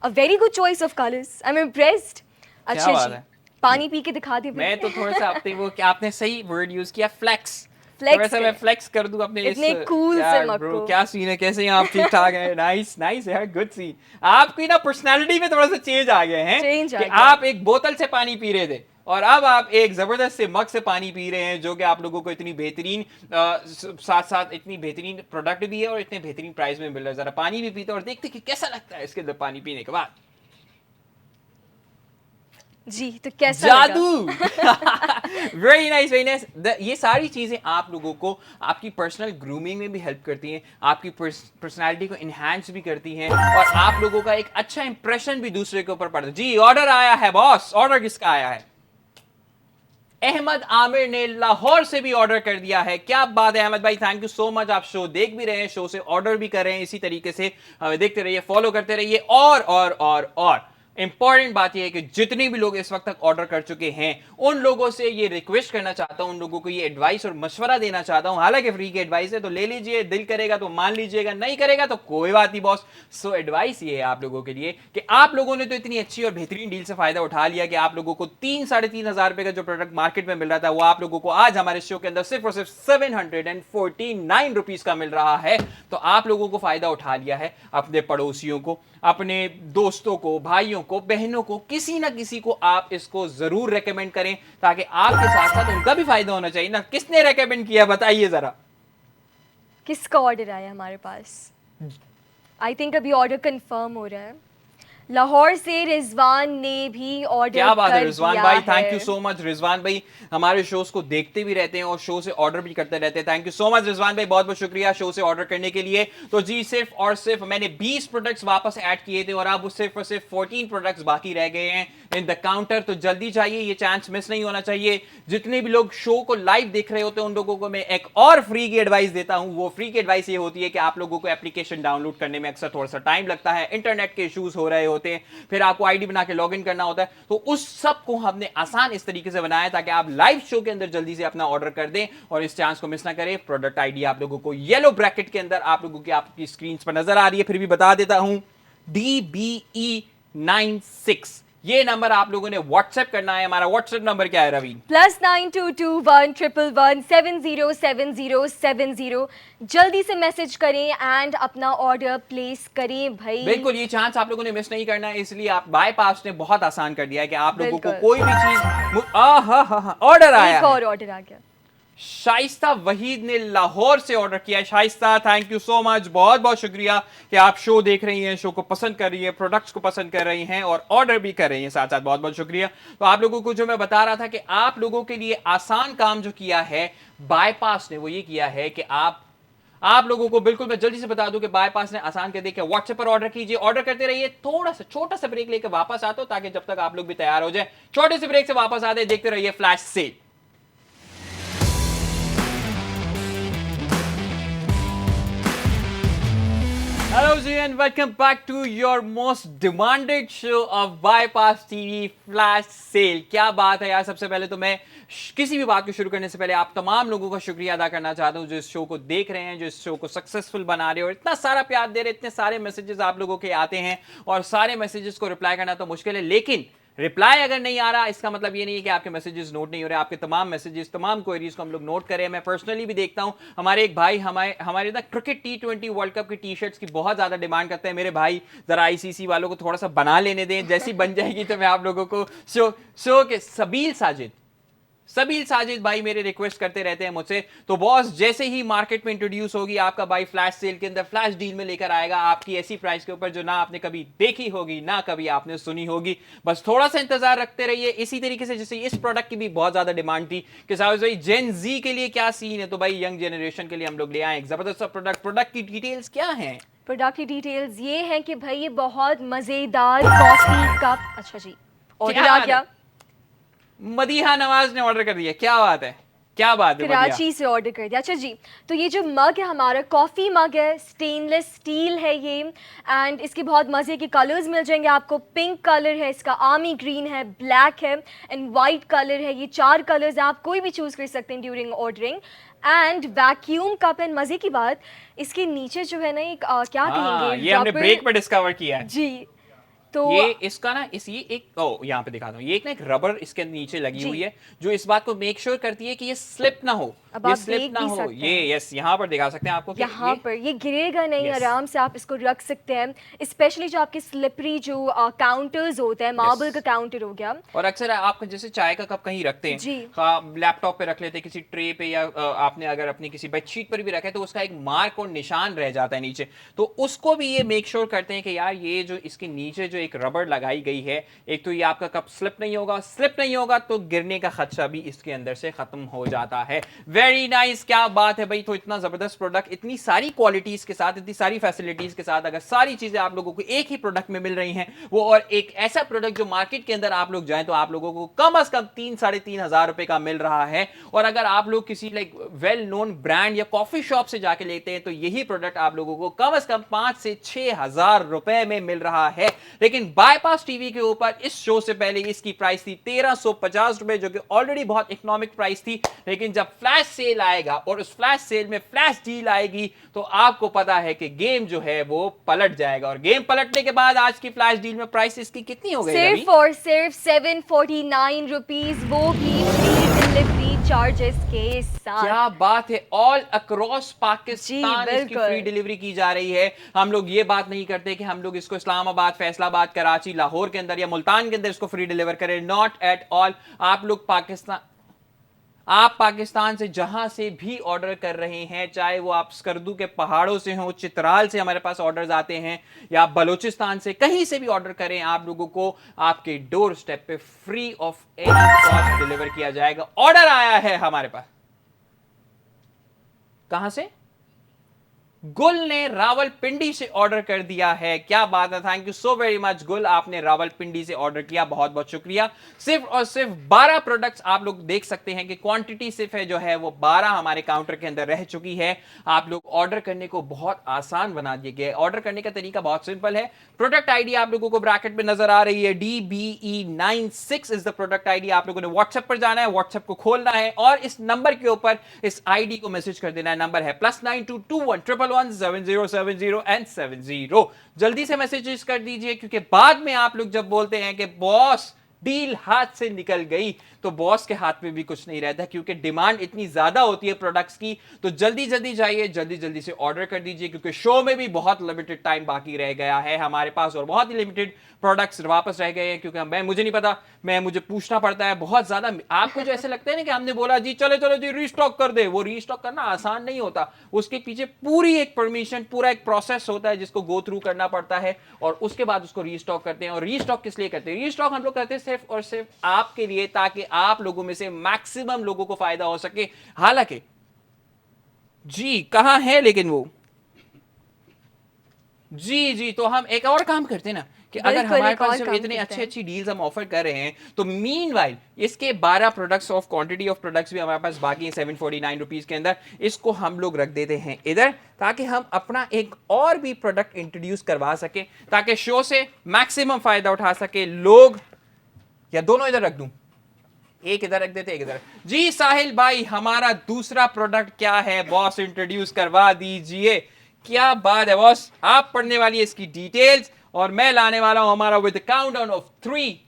A very good choice of colours, I am impressed. अच्छा जी, पानी पी के दिखा दे। मैं तो थोड़ा सा अपने वो, आपने सही वर्ड यूज किया, फ्लेक्स। थोड़ा सा मैं फ्लेक्स कर दूं अपने इतने कूल से मग को। क्या सीन है, कैसे हैं आप? ठीक ठाक हैं? नाइस नाइस यार, गुड सीन। आपकी ना पर्सनालिटी में थोड़ा सा चेंज आ गए हैं कि आप एक बोतल से पानी पी रहे थे और अब आप एक जबरदस्त से मग से पानी पी रहे हैं, जो कि आप लोगों को इतनी बेहतरीन साथ साथ इतनी बेहतरीन प्रोडक्ट भी है और इतने बेहतरीन प्राइस में मिल रहा है। जरा पानी भी पीते और देखते कि कैसा लगता है इसके अंदर पानी पीने के बाद। जी, तो कैसा लगा? जादू। Very nice, very nice. ये सारी चीजें आप लोगों को आपकी पर्सनल ग्रूमिंग में भी हेल्प करती हैं, आपकी पर्सनालिटी को इनहैंस भी करती हैं, और आप लोगों का एक अच्छा इंप्रेशन भी दूसरे के ऊपर पड़ता है। जी, ऑर्डर आया है बॉस। ऑर्डर किसका आया है? अहमद आमिर ने लाहौर से भी ऑर्डर कर दिया है। क्या बात है अहमद भाई, थैंक यू सो मच। आप शो देख भी रहे हैं, शो से ऑर्डर भी कर रहे हैं। इसी तरीके से देखते रहिए, फॉलो करते रहिए। और इंपॉर्टेंट बात यह है कि जितने भी लोग इस वक्त तक ऑर्डर कर चुके हैं, उन लोगों से ये रिक्वेस्ट करना चाहता हूं, उन लोगों को ये एडवाइस और मशवरा देना चाहता हूं। हालांकि फ्री की एडवाइस है तो ले लीजिए, दिल करेगा तो मान लीजिएगा, नहीं करेगा तो कोई बात नहीं बॉस। सो एडवाइस ये है आप लोगों के लिए कि आप लोगों ने तो इतनी अच्छी और बेहतरीन डील से फायदा उठा लिया कि आप लोगों को 3-3.5 हजार रुपए का जो प्रोडक्ट मार्केट में मिल रहा था, वो आप लोगों को आज हमारे शो के अंदर सिर्फ और सिर्फ 749 रुपीज का मिल रहा है। तो आप लोगों को फायदा उठा लिया है। अपने पड़ोसियों को, अपने दोस्तों को, भाइयों को, बहनों को, किसी ना किसी को आप इसको जरूर रेकमेंड करें, ताकि आपके साथ साथ उनका भी फायदा होना चाहिए ना। किसने रेकमेंड किया बताइए जरा? किसका ऑर्डर आया हमारे पास? आई थिंक अभी ऑर्डर कंफर्म हो रहा है। लाहौर से रिजवान ने भी ऑर्डर क्या बात है कर रिजवान दिया भाई, थैंक है। You so much. रिजवान भाई हमारे शोज को देखते भी रहते हैं और शो से ऑर्डर भी करते रहते हैं। Thank you so much Rizwan भाई, बहुत बहुत शुक्रिया शो से ऑर्डर करने के लिए। तो जी, सिर्फ और सिर्फ मैंने 20 प्रोडक्ट्स वापस ऐड किए थे और अब सिर्फ और सिर्फ 14 प्रोडक्ट्स बाकी रह गए हैं इन द काउंटर। तो जल्दी चाहिए, ये चांस मिस नहीं होना चाहिए। जितने भी लोग शो को लाइव देख रहे होते हैं, उन लोगों को मैं एक और फ्री की एडवाइस देता हूं। वो फ्री की एडवाइस ये होती है कि आप लोगों को एप्लीकेशन डाउनलोड करने में अक्सर थोड़ा सा टाइम लगता है, इंटरनेट के इश्यूज हो रहे होते हैं, फिर आपको आईडी बना के लॉगिन करना होता है। तो उस सब को हमने आसान इस तरीके से बनाया ताकि आप लाइव शो के अंदर जल्दी से अपना ऑर्डर कर दें और इस चांस को मिस ना करें। प्रोडक्ट आईडी आप लोगों को येलो ब्रैकेट के अंदर आप लोगों की आपकी स्क्रीन पर नजर आ रही है, फिर भी बता देता हूं, DBE96 ये नंबर आप लोगों ने व्हाट्सएप करना है। हमारा व्हाट्सएप नंबर क्या है रवि? +922111707070। जल्दी से मैसेज करें एंड अपना ऑर्डर प्लेस करें भाई। बिल्कुल, ये चांस आप लोगों ने मिस नहीं करना है, इसलिए आप बायपास ने बहुत आसान कर दिया है कि आप लोगों को बिल्कुल। कोई भी चीज ऑर्डर आया एक है। और ऑर्डर आ गया। शाइस्ता वहीद ने लाहौर से ऑर्डर किया है। Shaista, thank you so much, बहुत बहुत शुक्रिया कि आप शो देख रही हैं, शो को पसंद कर रही हैं, प्रोडक्ट्स को पसंद कर रही हैं और ऑर्डर भी कर रही हैं साथ साथ। बहुत बहुत शुक्रिया। तो आप लोगों को जो मैं बता रहा था कि आप लोगों के लिए आसान काम जो किया है बायपास ने, वो ये किया है कि आप लोगों को, बिल्कुल मैं जल्दी से बता दूं कि बायपास ने आसान कर दिया। व्हाट्सएप पर ऑर्डर कीजिए, ऑर्डर करते रहिए। थोड़ा सा छोटा सा ब्रेक लेकर वापस आते हो ताकि जब तक आप लोग भी तैयार हो जाए, छोटे से ब्रेक से वापस आते देखते रहिए फ्लैश सेल। Hello जी and welcome back to your most demanded show of Bypass TV Flash Sale। क्या बात है यार। सबसे पहले तो मैं किसी भी बात को शुरू करने से पहले आप तमाम लोगों का शुक्रिया अदा करना चाहता हूं जो इस शो को देख रहे हैं, जो इस शो को सक्सेसफुल बना रहे हो और इतना सारा प्यार दे रहे हैं। इतने सारे मैसेजेस आप लोगों के आते हैं और सारे मैसेजेस को रिप्लाई करना तो मुश्किल है, लेकिन रिप्लाई अगर नहीं आ रहा इसका मतलब ये नहीं है कि आपके मैसेजेस नोट नहीं हो रहे। आपके तमाम मैसेजेस, तमाम क्वेरीज को हम लोग नोट करें। मैं पर्सनली भी देखता हूं। हमारे एक भाई हमारे ना क्रिकेट T20 वर्ल्ड कप की टी शर्ट्स की बहुत ज्यादा डिमांड करते हैं। मेरे भाई जरा आईसीसी वालों को थोड़ा सा बना लेने दें, जैसी बन जाएगी तो मैं आप लोगों को शो के सबील साजिद भाई मेरे रिक्वेस्ट करते रहते हैं मुझसे। तो बॉस जैसे ही मार्केट में इंट्रोड्यूस होगी आपका भाई फ्लैश सेल के अंदर फ्लैश डील में लेकर आएगा आपकी ऐसी प्राइस के ऊपर जो ना आपने कभी देखी होगी, ना कभी आपने सुनी होगी। बस थोड़ा सा इंतजार रखते रहिए। इसी तरीके से जैसे इस प्रोडक्ट की भी बहुत ज्यादा डिमांड थी कि साहब भाई जेन जी के लिए क्या सीन है, तो भाई यंग जनरेशन के लिए हम लोग ले आए एक जबरदस्त प्रोडक्ट की डिटेल्स क्या है? प्रोडक्ट की डिटेल्स ये है कि भाई ये बहुत मजेदार कॉफी कप। अच्छा जी, ऑर्डर आ गया। मदीहा नवाज ने ऑर्डर कर दिया। क्या बात है, क्या बात है। कराची से ऑर्डर कर दिया। अच्छा जी, तो ये जो मग है हमारा कॉफ़ी मग है, स्टेनलेस स्टील है ये एंड इसके बहुत मज़े के कलर्स मिल जाएंगे आपको। पिंक कलर है इसका, आर्मी ग्रीन है, ब्लैक है एंड वाइट कलर है। ये 4 कलर्स आप कोई भी चूज़ कर सकते हैं during ordering. And vacuum cup and मज़े की बात, इसके नीचे जो है ना एक क्या कहेंगे, ये हमने ब्रेक पे डिस्कवर किया है जी। तो ये इसका ना ये एक यहाँ पे दिखाता हूँ, ये एक ना एक रबर इसके नीचे लगी हुई है जो इस बात को मेक श्योर करती है कि ये स्लिप ना हो। अब ये आप स्लिप देख ना भी हो। सकते ये हैं। यस यहाँ पर दिखा सकते हैं आपको कि यहाँ पर ये गिरेगा नहीं। Yes. आराम से आप इसको रख सकते हैं। स्पेशली जो आपके स्लिपरी जो काउंटर्स होते हैं, मार्बल का काउंटर हो गया। और अक्सर आप जैसे चाय का कप कहीं रखते हैं, जी। लैपटॉप पे रख लेते हैं, किसी ट्रे पे, या आपने अगर अपनी किसी बेडशीट पर भी रखा है तो उसका एक मार्क और निशान रह जाता है नीचे। तो उसको भी ये मेक श्योर करते हैं कि यार ये जो इसके नीचे जो एक रबड़ लगाई गई है। एक तो ये आपका कप स्लिप नहीं होगा तो गिरने का खदशा भी इसके अंदर से खत्म हो जाता है। वेरी नाइस, क्या बात है भाई। तो इतना जबरदस्त प्रोडक्ट, इतनी सारी क्वालिटीज के साथ, इतनी सारी फैसिलिटीज के साथ, अगर सारी चीजें आप लोगों को एक ही प्रोडक्ट में मिल रही हैं, वो और एक ऐसा प्रोडक्ट जो मार्केट के अंदर आप लोग जाएं तो आप लोगों को कम से कम 3-3.5 रुपए का मिल रहा है, और अगर आप लोग किसी लाइक वेल नोन ब्रांड या कॉफी शॉप से जाके लेते हैं तो यही प्रोडक्ट आप लोगों को कम से कम 5 से 6 हजार रुपए में मिल रहा है। लेकिन बाईपास टीवी के ऊपर इस शो से पहले इसकी प्राइस थी 1350 रुपए, जो कि ऑलरेडी बहुत इकोनॉमिक प्राइस थी। लेकिन जब फ्लैश सेल आएगा और उस फ्लैश सेल में फ्लैश डील आएगी तो आपको पता है कि गेम जो है वो पलट जाएगा, और गेम पलटने के बाद आज की फ्लैश डील में प्राइस इसकी कितनी हो गई? सिर्फ और सिर्फ 749 रुपीज, वो भी फ्री डिलीवरी चार्जेस के साथ। क्या बात है, ऑल अक्रॉस पाकिस्तान इसकी बिल्कुल। फ्री डिलीवरी की जा रही है। हम लोग ये बात नहीं करते कि हम लोग इसको इस्लामाबाद, फैसलाबाद, कराची, लाहौर के अंदर या मुल्तान के अंदर इसको फ्री डिलीवर करें, नॉट एट ऑल। आप पाकिस्तान से जहां से भी ऑर्डर कर रहे हैं, चाहे वो आप स्कर्दू के पहाड़ों से हो, चित्राल से हमारे पास ऑर्डर्स आते हैं, या आप बलूचिस्तान से कहीं से भी ऑर्डर करें, आप लोगों को आपके डोर स्टेप पे free of any cost deliver किया जाएगा। ऑर्डर आया है हमारे पास, कहां से? गुल ने रावलपिंडी से ऑर्डर कर दिया है। क्या बात है, thank you so very much गुल, आपने रावलपिंडी से ऑर्डर किया, बहुत बहुत शुक्रिया। सिर्फ और सिर्फ 12 प्रोडक्ट्स आप लोग देख सकते हैं कि क्वांटिटी सिर्फ है जो है वो 12 हमारे काउंटर के अंदर रह चुकी है। आप लोग ऑर्डर करने को बहुत आसान बना दिए गए। ऑर्डर करने का तरीका बहुत सिंपल है। प्रोडक्ट आईडी आप लोगों को ब्रैकेट में नजर आ रही है, DBE96 is the product ID. आप लोगों ने व्हाट्सएप पर जाना है, व्हाट्सएप को खोलना है और इस नंबर के ऊपर इस आईडी को मैसेज कर देना है। नंबर है +9221 1117070 एंड 70। जल्दी से मैसेजेस कर दीजिए, क्योंकि बाद में आप लोग जब बोलते हैं कि बॉस डील हाथ से निकल गई, तो बॉस के हाथ में भी कुछ नहीं रहता, क्योंकि डिमांड इतनी ज्यादा होती है प्रोडक्ट्स की। तो जल्दी जल्दी जाइए, जल्दी जल्दी से ऑर्डर कर दीजिए, क्योंकि शो में भी बहुत लिमिटेड टाइम बाकी रह गया है हमारे पास, और बहुत ही लिमिटेड प्रोडक्ट्स वापस रह गए हैं। क्योंकि मुझे नहीं पता, मुझे पूछना पड़ता है बहुत ज्यादा। आपको जो ऐसे लगता है ना कि हमने बोला जी चलो चलो जी रीस्टॉक कर दे, वो रीस्टॉक करना आसान नहीं होता। उसके पीछे पूरी एक परमिशन, पूरा एक प्रोसेस होता है जिसको गो थ्रू करना पड़ता है, और उसके बाद उसको रीस्टॉक करते हैं। और रीस्टॉक किस लिए करते हैं? रीस्टॉक हम लोग करते हैं सिर्फ और सिर्फ आपके लिए, ताकि आप लोगों में से मैक्सिमम लोगों को फायदा हो सके। हालांकि जी कहां है लेकिन वो जी, तो हम एक और काम करते हैं ना कि अगर हमारे पास जब इतने अच्छे अच्छी डील्स हम ऑफर कर रहे हैं, तो मीनवाइल इसके 12 products of quantity of products भी हमारे पास बाकी हैं 749 रुपीज के अंदर। इसको हम लोग रख देते हैं इधर, ताकि हम अपना एक और भी प्रोडक्ट इंट्रोड्यूस करवा सके, ताकि शो से मैक्सिमम फायदा उठा सके लोग। या दोनों इधर रख दूं, एक इधर रख देते, एक इधर। जी साहिल भाई, हमारा दूसरा प्रोडक्ट क्या है बॉस, इंट्रोड्यूस करवा दीजिए। क्या बात है बॉस, आप पढ़ने वाली है इसकी डिटेल्स और मैं लाने वाला हूं हमारा with countdown of 3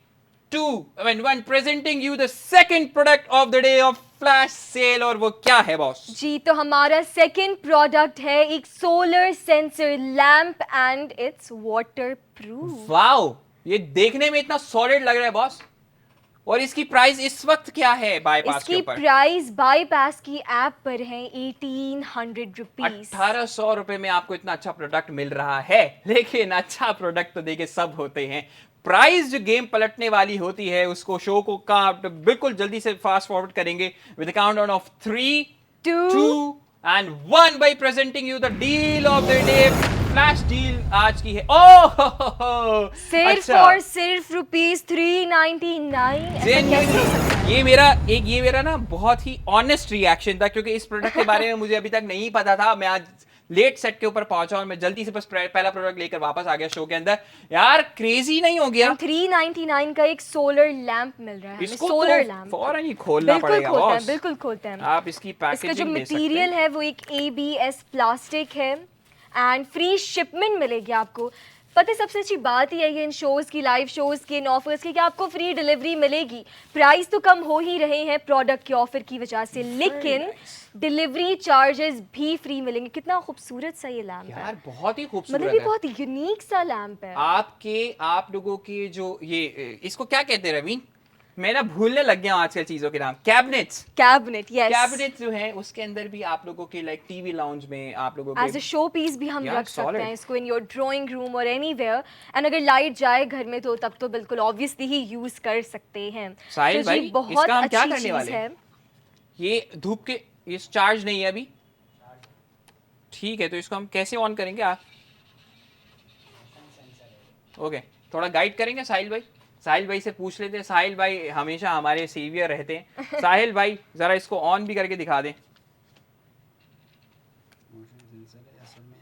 2 1 presenting you the second product of the day of flash sale. और वो क्या है बॉस? जी, तो हमारा सेकंड प्रोडक्ट है एक solar sensor lamp and it's waterproof. Wow, ये देखने में इतना सॉलिड लग रहा है बॉस। और इसकी प्राइस इस वक्त क्या है बाईपास के ऊपर? इसकी प्राइस बाईपास की ऐप पर है 1800 रुपीज। 1800 रुपए में आपको इतना अच्छा प्रोडक्ट मिल रहा है। लेकिन अच्छा प्रोडक्ट तो देखिए सब होते हैं, प्राइस जो गेम पलटने वाली होती है उसको शो को बिल्कुल जल्दी से फास्ट फॉरवर्ड करेंगे with countdown of 3 2 and 1 bye presenting you the deal of the day. Flash deal आज की है सिर्फ और सिर्फ ₹399। ये मेरा ना बहुत ही ऑनेस्ट रिएक्शन था, क्योंकि इस प्रोडक्ट के बारे में मुझे अभी तक नहीं पता था। मैं आज लेट सेट के ऊपर पहुंचा और मैं जल्दी से बस पहला प्रोडक्ट लेकर वापस आ गया शो के अंदर। यार क्रेजी नहीं हो गया? 399 का एक सोलर लैंप मिल रहा है। इसको सोलर तो लैंप फौरन ही खोलना पड़ेगा बॉस। बिल्कुल खोलते हैं। आप इसकी पैकेजिंग इसका जो ले सकते मटेरियल हैं। है वो एक ABS प्लास्टिक है एंड फ्री शिपमेंट मिलेगी आपको। पता है सबसे अच्छी बात ही है इन शोज़ की, लाइव शोज़ की, इन ऑफर्स की, कि आपको फ्री डिलीवरी मिलेगी। प्राइस तो कम हो ही रहे हैं प्रोडक्ट के ऑफर की वजह से, लेकिन डिलीवरी चार्जेस भी फ्री मिलेंगे। कितना खूबसूरत सा ये लैंप है यार, बहुत ही खूबसूरत मतलब है। ये बहुत यूनिक सा लैंप है। आप लोगों के जो ये इसको क्या कहते हैं रवीन? मैं ना भूलने लग गया हूँ आजकल चीजों के नाम। Cabinets, cabinet, yes. कैबिनेट जो है उसके अंदर भी आप लोगों के लाइक टीवी लाउंज में आप लोगों एज अ के शो पीस भी हम यार रख सकते सॉलिड। हैं इसको इन योर ड्राइंग रूम और एनीवेयर। एंड अगर लाइट जाए घर में तो तब तो बिल्कुल ऑब्वियसली ही यूज कर सकते हैं। साहिल तो जी भाई बहुत इसका हम क्या अच्छी करने चीज वाले हैं? है। ये धूप के ये चार्ज नहीं है अभी, ठीक है तो इसको हम कैसे ऑन करेंगे आप? ओके, थोड़ा गाइड करेंगे साहिल भाई? साहिल भाई से पूछ लेते हैं, साहिल भाई हमेशा हमारे सेवियर रहते हैं। साहिल भाई जरा इसको ऑन भी करके दिखा दें।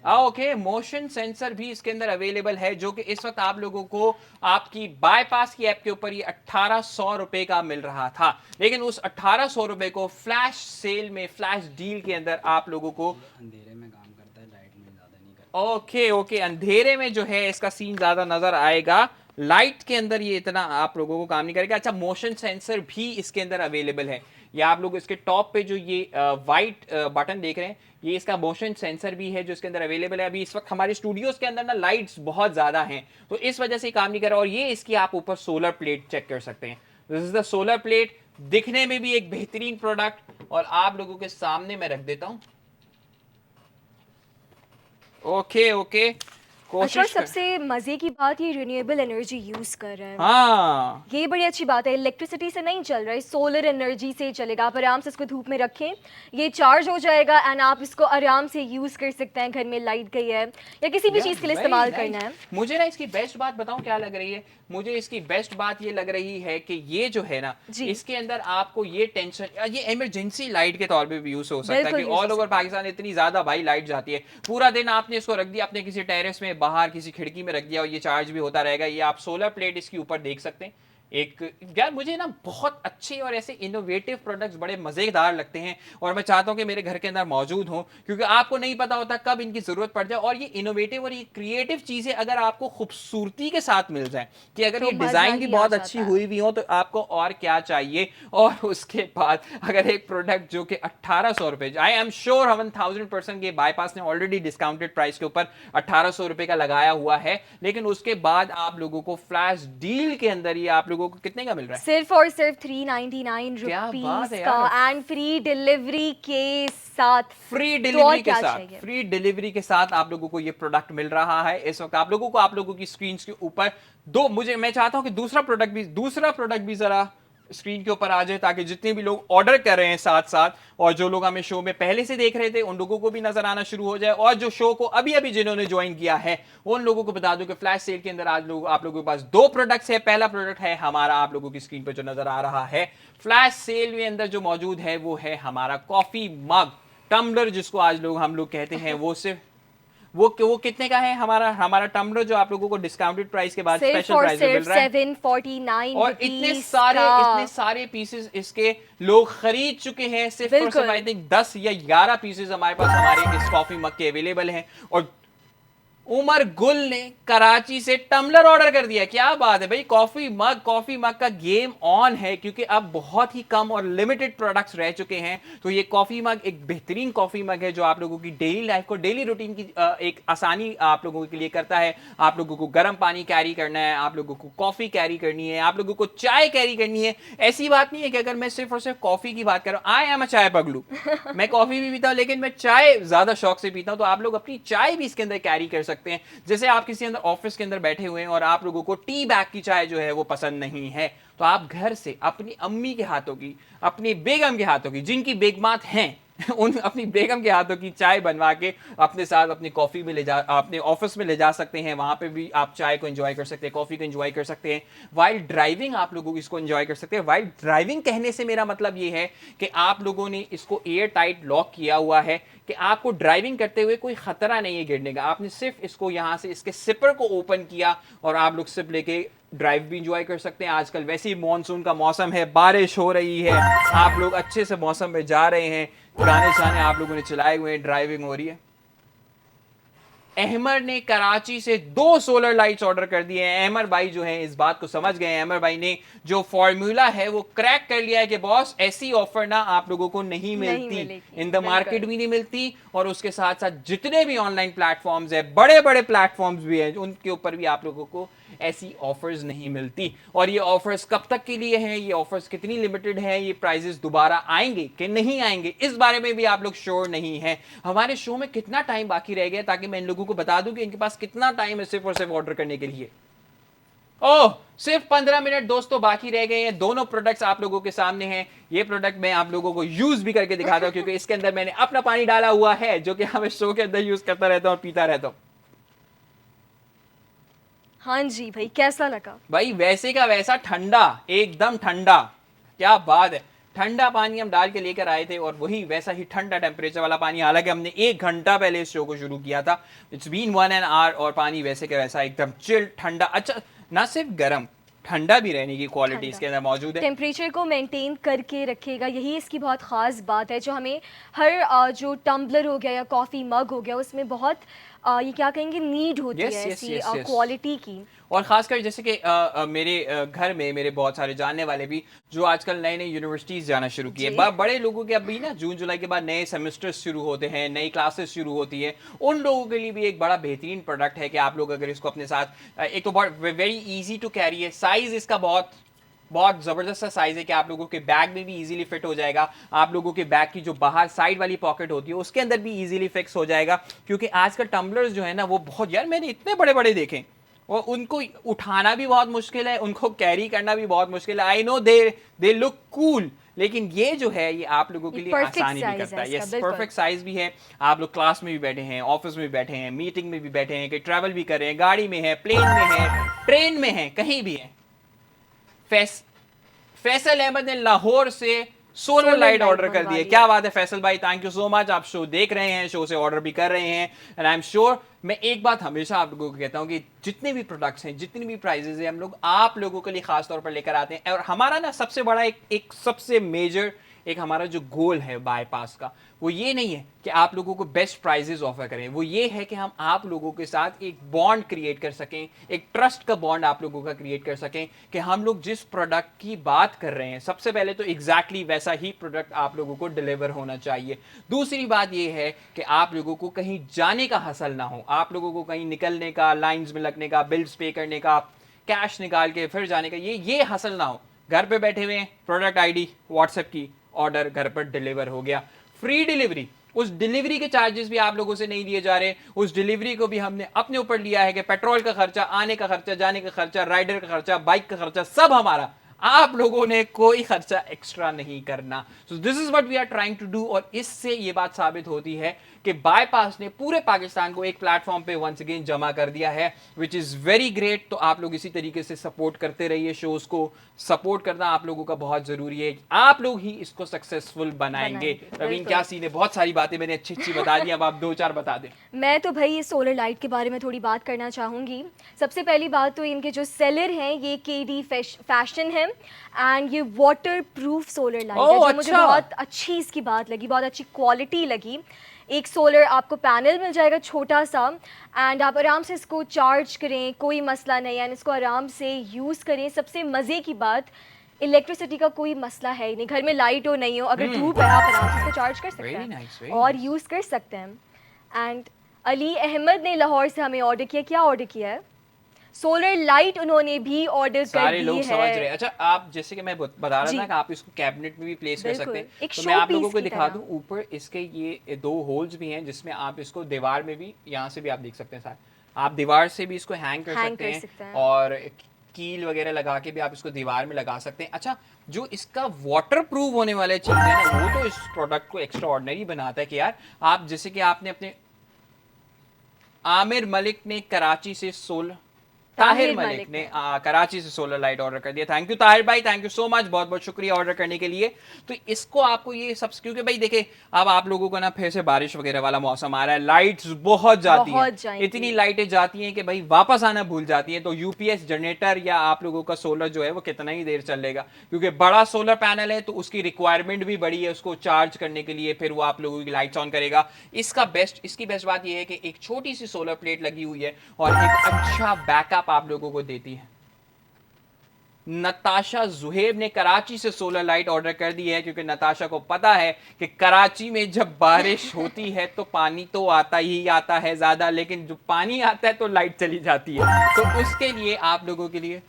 ओके, मोशन सेंसर भी इसके अंदर अवेलेबल है, जो कि इस वक्त आप लोगों को आपकी बाईपास की ऐप के ऊपर ये 1800 रुपए का मिल रहा था, लेकिन उस 1800 रुपए को फ्लैश सेल में, फ्लैश डील के अंदर आप लोगों को अंधेरे में काम करता है, लाइट में ज्यादा नहीं करता। ओके ओके, अंधेरे में जो है इसका सीन ज्यादा नजर आएगा, लाइट के अंदर ये इतना आप लोगों को काम नहीं करेगा। अच्छा, मोशन सेंसर भी इसके अंदर अवेलेबल है। ये आप लोग इसके टॉप पे जो ये वाइट बटन देख रहे हैं, ये इसका मोशन सेंसर भी है जो इसके अंदर अवेलेबल है। अभी इस वक्त हमारे स्टूडियोज के अंदर ना लाइट्स बहुत ज्यादा हैं, तो इस वजह से काम नहीं कर रहा। और ये इसकी आप ऊपर सोलर प्लेट चेक कर सकते हैं। This is the solar plate, दिखने में भी एक बेहतरीन प्रोडक्ट, और आप लोगों के सामने मैं रख देता हूं। ओके ओके, अच्छा, कोशिश कर। सबसे मजे की बात ये रिन्यूएबल एनर्जी यूज कर रहे हैं। हाँ, ये बड़ी अच्छी बात है, इलेक्ट्रिसिटी से नहीं चल रहा है, सोलर एनर्जी से चलेगा। आप आराम से इसको धूप में रखें, ये चार्ज हो जाएगा एंड आप इसको आराम से यूज कर सकते हैं। घर में लाइट गई है या किसी भी चीज के लिए इस्तेमाल करना है। मुझे ना इसकी बेस्ट बात बताऊं क्या लग रही है? मुझे इसकी बेस्ट बात ये लग रही है कि ये जो है ना, इसके अंदर आपको ये टेंशन, ये इमरजेंसी लाइट के तौर पे भी यूज हो सकता है कि ऑल ओवर पाकिस्तान इतनी ज्यादा भाई लाइट जाती है, पूरा दिन आपने इसको रख दिया अपने किसी टेरेस में, बाहर किसी खिड़की में रख दिया, और ये चार्ज भी होता रहेगा। ये आप सोलर प्लेट इसके ऊपर देख सकते हैं। एक यार मुझे ना बहुत अच्छे और ऐसे इनोवेटिव प्रोडक्ट्स बड़े मजेदार लगते हैं, और मैं चाहता हूं कि मेरे घर के अंदर मौजूद हो, क्योंकि आपको नहीं पता होता कब इनकी जरूरत पड़ जाए। और ये इनोवेटिव और ये क्रिएटिव चीजें अगर आपको खूबसूरती के साथ मिल जाए, कि अगर ये डिजाइन भी बहुत अच्छी हुई भी हो, तो आपको और क्या चाहिए। और उसके बाद अगर एक प्रोडक्ट जो कि 1800 रुपए, आई एम श्योर 1000% के बाईपास ने ऑलरेडी डिस्काउंटेड प्राइस के ऊपर 1800 रुपए का लगाया हुआ है, लेकिन उसके बाद आप लोगों को फ्लैश डील के अंदर ये आप लोगों को कितने का मिल रहा है? सिर्फ और सिर्फ 399 रुपीस का, एंड फ्री डिलीवरी के साथ। फ्री तो डिलीवरी के साथ, फ्री डिलीवरी के साथ आप लोगों को ये प्रोडक्ट मिल रहा है इस वक्त। आप लोगों की स्क्रीन के ऊपर दो, मैं चाहता हूं कि दूसरा प्रोडक्ट भी जरा स्क्रीन के ऊपर आ जाए, ताकि जितने भी लोग ऑर्डर कर रहे हैं साथ साथ, और जो लोग हमें शो में पहले से देख रहे थे, उन लोगों को भी नजर आना शुरू हो जाए। और जो शो को अभी अभी जिन्होंने ज्वाइन किया है, उन लोगों को बता दूं कि फ्लैश सेल के अंदर आज आप लोगों के पास दो प्रोडक्ट्स है। पहला प्रोडक्ट है हमारा, आप लोगों की स्क्रीन पर जो नजर आ रहा है फ्लैश सेल में अंदर जो मौजूद है, वो है हमारा कॉफी मग, टम्बलर जिसको आज हम लोग कहते हैं। वो सिर्फ वो कितने का है? हमारा टम्बलर जो आप लोगों को डिस्काउंटेड प्राइस के बाद स्पेशल प्राइस में मिल रहा है 749 और इतने सारे पीसेस इसके लोग खरीद चुके हैं। सिर्फ और सिर्फ आई थिंक 10 या 11 पीसेस हमारे पास हमारे इस कॉफी मग के अवेलेबल हैं। और उमर गुल ने कराची से टम्बलर ऑर्डर कर दिया। क्या बात है भाई, कॉफी मग का गेम ऑन है, क्योंकि अब बहुत ही कम और लिमिटेड प्रोडक्ट्स रह चुके हैं। तो ये कॉफी मग एक बेहतरीन कॉफी मग है, जो आप लोगों की डेली लाइफ को, डेली रूटीन की एक आसानी आप लोगों के लिए करता है। आप लोगों को गर्म पानी कैरी करना है, आप लोगों को कॉफी कैरी करनी है, आप लोगों को चाय कैरी करनी है। ऐसी बात नहीं है कि अगर मैं सिर्फ और सिर्फ कॉफी की बात कर रहा हूं, आई एम अ चाय पगलू, मैं कॉफी भी पीता हूं, लेकिन मैं चाय ज्यादा शौक से पीता हूं। तो आप लोग अपनी चाय भी इसके अंदर कैरी कर सकते हैं। जैसे आप किसी अंदर ऑफिस के अंदर बैठे हुए हैं और आप लोगों को टी बैग की चाय जो है वो पसंद नहीं है, तो आप घर से अपनी अम्मी के हाथों की, अपनी बेगम के हाथों की, जिनकी बेगमात हैं उन अपनी बेगम के हाथों की चाय बनवा के अपने साथ अपनी कॉफी में अपने ऑफिस में ले जा सकते हैं। वहां पे भी आप चाय को एंजॉय कर सकते हैं, कॉफी को एंजॉय कर सकते हैं। वाइल ड्राइविंग आप लोगों को इसको एंजॉय कर सकते हैं। वाइल ड्राइविंग कहने से मेरा मतलब ये है कि आप लोगों ने इसको एयर टाइट लॉक किया हुआ है, कि आपको ड्राइविंग करते हुए कोई खतरा नहीं है गिरने का। आपने सिर्फ इसको यहां से इसके सिपर को ओपन किया और आप लोग सिप लेके ड्राइव भी इंजॉय कर सकते हैं। आजकल वैसे ही मॉनसून का मौसम है, बारिश हो रही है, आप लोग अच्छे से मौसम में जा रहे हैं, गाने शाने आप लोगों ने चलाए हुए हैं, ड्राइविंग हो रही है। अहमर ने कराची से 2 सोलर लाइट्स ऑर्डर कर दिए हैं। अहमर भाई जो है इस बात को समझ गए हैं। अहमर भाई ने जो फॉर्मूला है वो क्रैक कर लिया है कि बॉस ऐसी ऑफर ना आप लोगों को नहीं मिलती, मिलेगी, इन द मार्केट भी नहीं मिलती, और उसके साथ साथ जितने भी ऑनलाइन प्लेटफॉर्म्स है, बड़े बड़े प्लेटफॉर्म्स भी हैं, उनके ऊपर भी आप लोगों को ऐसी ऑफर्स नहीं मिलती। और ये ऑफर्स कब तक के लिए हैं, ये ऑफर्स कितनी लिमिटेड हैं, ये प्राइजेस दोबारा आएंगे कि नहीं आएंगे, इस बारे में भी आप लोग श्योर नहीं है। हमारे शो में कितना टाइम बाकी रह गया ताकि मैं इन लोगों को बता दूं कि इनके पास कितना टाइम है सिर्फ और सिर्फ ऑर्डर करने के लिए। ओह, सिर्फ 15 मिनट दोस्तों बाकी रह गए हैं। दोनों प्रोडक्ट्स आप लोगों के सामने हैं। ये प्रोडक्ट मैं आप लोगों को यूज भी करके दिखाता हूं क्योंकि इसके अंदर मैंने अपना पानी डाला हुआ है जो कि हमें शो के अंदर यूज करता रहता हूं और पीता रहता हूं। हाँ जी भाई, कैसा लगा? भाई वैसे का वैसा ठंडा, एकदम ठंडा, क्या बात है। ठंडा पानी हम डाल के लेकर आए थे और वही वैसा ही ठंडा टेम्परेचर वाला पानी, हालांकि हमने 1 घंटा पहले इस शो को शुरू किया था। इट्स बीन 1 एन आवर और पानी वैसे का वैसा एकदम चिल्ड ठंडा। अच्छा, ना सिर्फ गर्म, ठंडा भी रहने की क्वालिटी इसके अंदर मौजूद है। टेम्परेचर को मेंटेन करके रखेगा, यही इसकी बहुत ख़ास बात है जो हमें हर जो टम्बलर हो गया या कॉफ़ी मग हो गया उसमें बहुत ये क्या कहेंगे नीड होती Yes, है yes, ऐसी yes, yes. क्वालिटी की। और खासकर जैसे कि मेरे घर में मेरे बहुत सारे जानने वाले भी जो आजकल नए नए यूनिवर्सिटीज जाना शुरू किए, जी। बड़े लोगों के अभी ना जून जुलाई के बाद नए सेमेस्टर्स शुरू होते हैं, नई क्लासेस शुरू होती है, उन लोगों के लिए भी एक बड़ा बेहतरीन प्रोडक्ट है कि आप लोग अगर इसको अपने साथ एक तो बहुत वेरी इजी टू कैरी है, साइज इसका बहुत बहुत ज़बरदस्त सा साइज़ है कि आप लोगों के बैग में भी इजीली फिट हो जाएगा। आप लोगों के बैग की जो बाहर साइड वाली पॉकेट होती है उसके अंदर भी इजीली फिक्स हो जाएगा, क्योंकि आजकल टम्बलर्स जो है ना वो बहुत, यार मैंने इतने बड़े बड़े देखे और उनको उठाना भी बहुत मुश्किल है, उनको कैरी करना भी बहुत मुश्किल है। I know they look cool, लेकिन ये जो है ये आप लोगों के लिए perfect आसानी भी size करता है। है यस, इसका, बिल्कुल। परफेक्ट साइज भी है। आप लोग क्लास में भी बैठे हैं, ऑफिस में भी बैठे हैं, मीटिंग में भी बैठे हैं, कहीं ट्रैवल भी कर रहे हैं, गाड़ी में है, प्लेन में है, ट्रेन में है, कहीं भी है। फैसल अहमद ने लाहौर से सोलर लाइट ऑर्डर कर दी है। क्या बात है फैसल भाई, थैंक यू सो मच। आप शो देख रहे हैं, शो से ऑर्डर भी कर रहे हैं, एंड आई एम श्योर। मैं एक बात हमेशा आप लोगों को कहता हूं कि जितने भी प्रोडक्ट्स हैं, जितनी भी प्राइजेस हैं, हम लोग आप लोगों के लिए खास तौर पर लेकर आते हैं। और हमारा ना सबसे बड़ा एक सबसे मेजर एक हमारा जो गोल है बाईपास का, वो ये नहीं है कि आप लोगों को बेस्ट प्राइजेस ऑफर करें, वो ये है कि हम आप लोगों के साथ एक बॉन्ड क्रिएट कर सकें, एक ट्रस्ट का बॉन्ड आप लोगों का क्रिएट कर सकें कि हम लोग जिस प्रोडक्ट की बात कर रहे हैं सबसे पहले तो एग्जैक्टली वैसा ही प्रोडक्ट आप लोगों को डिलीवर होना चाहिए। दूसरी बात ये है कि आप लोगों को कहीं जाने का हसल ना हो, आप लोगों को कहीं निकलने का, लाइंस में लगने का, बिल्स पे करने का, कैश निकाल के फिर जाने का ये हसल ना हो। घर पे बैठे हुए हैं, प्रोडक्ट आईडी व्हाट्सएप की, ऑर्डर घर पर डिलीवर हो गया, फ्री डिलीवरी। उस डिलीवरी के चार्जेस भी आप लोगों से नहीं लिए जा रहे, उस डिलीवरी को भी हमने अपने ऊपर लिया है कि पेट्रोल का खर्चा, आने का खर्चा, जाने का खर्चा, राइडर का खर्चा, बाइक का खर्चा, सब हमारा, आप लोगों ने कोई खर्चा एक्स्ट्रा नहीं करना। So this is what we are trying to do. और इससे ये बात साबित होती है कि बाईपास ने पूरे पाकिस्तान को एक प्लेटफॉर्म पे वंस अगेन जमा कर दिया है, विच इज वेरी ग्रेट। तो आप लोग इसी तरीके से सपोर्ट करते रहिए, शोज को सपोर्ट करना आप लोगों का बहुत जरूरी है, आप लोग ही इसको सक्सेसफुल बनाएंगे। रवीन क्या सीन है, बहुत सारी बातें मैंने अच्छी अच्छी बता दी, अब आप 2-4 बता दें। मैं तो भाई ये सोलर लाइट के बारे में थोड़ी बात करना चाहूँगी। सबसे पहली बात तो इनके जो सेलर हैं ये केडी फैशन है एंड ये वाटर प्रूफ सोलर लाइट है, जो मुझे बहुत अच्छी इसकी बात लगी, बहुत अच्छी क्वालिटी लगी। एक सोलर आपको पैनल मिल जाएगा छोटा सा एंड आप आराम से इसको चार्ज करें, कोई मसला नहीं है, इसको आराम से यूज़ करें। सबसे मज़े की बात, इलेक्ट्रिसिटी का कोई मसला है ही नहीं, घर में लाइट हो नहीं हो, अगर धूप है आप आराम से इसको चार्ज कर सकते हैं और यूज़ कर सकते हैं। एंड अली अहमद ने लाहौर से हमें ऑर्डर किया, क्या ऑर्डर किया है? सोलर लाइट उन्होंने भी ऑर्डर कर दी है। सारे लोग समझ रहे हैं। अच्छा, आप जैसे कि मैं बता रहा था कि आप इसको कैबिनेट में भी प्लेस कर सकते हैं, तो मैं आप लोगों को दिखा दूं, ऊपर इसके ये 2 होल्स भी हैं जिसमें आप इसको दीवार में भी, यहाँ से भी आप देख सकते हैं, आप दीवार से भी इसको हैंग कर सकते हैं और कील वगैरह लगा के भी आप इसको दीवार में लगा सकते हैं। अच्छा, जो इसका वाटर प्रूफ होने वाले चीज़ है ना, वो तो इस प्रोडक्ट को एक्स्ट्रा ऑर्डिनरी बनाता है कि यार आप जैसे कि आपने अपने आमिर मलिक ने कराची से ताहिर मलिक ने कराची से सोलर लाइट ऑर्डर कर दिया। थैंक यू ताहिर भाई, थैंक यू सो मच, बहुत बहुत शुक्रिया ऑर्डर करने के लिए। तो इसको आपको ये सब, क्योंकि भाई देखे अब आप लोगों को ना फिर से बारिश वगैरह वाला मौसम आ रहा है, लाइट्स बहुत जाती हैं, इतनी लाइटें जाती हैं कि भाई वापस आना भूल जाती हैं। तो यूपीएस जनरेटर या आप लोगों का सोलर जो है वो कितना ही देर चलेगा, क्योंकि बड़ा सोलर पैनल है तो उसकी रिक्वायरमेंट भी बड़ी है उसको चार्ज करने के लिए, फिर वो आप लोगों की लाइट्स ऑन करेगा। इसकी बेस्ट बात ये है कि एक छोटी सी सोलर प्लेट लगी हुई है और एक अच्छा बैकअप आप लोगों को देती है। नताशा जुहेब ने कराची से सोलर लाइट ऑर्डर कर दी है, क्योंकि नताशा को पता है कि कराची में जब बारिश होती है तो पानी तो आता ही आता है ज्यादा, लेकिन जो पानी आता है तो लाइट चली जाती है। तो उसके लिए आप लोगों के लिए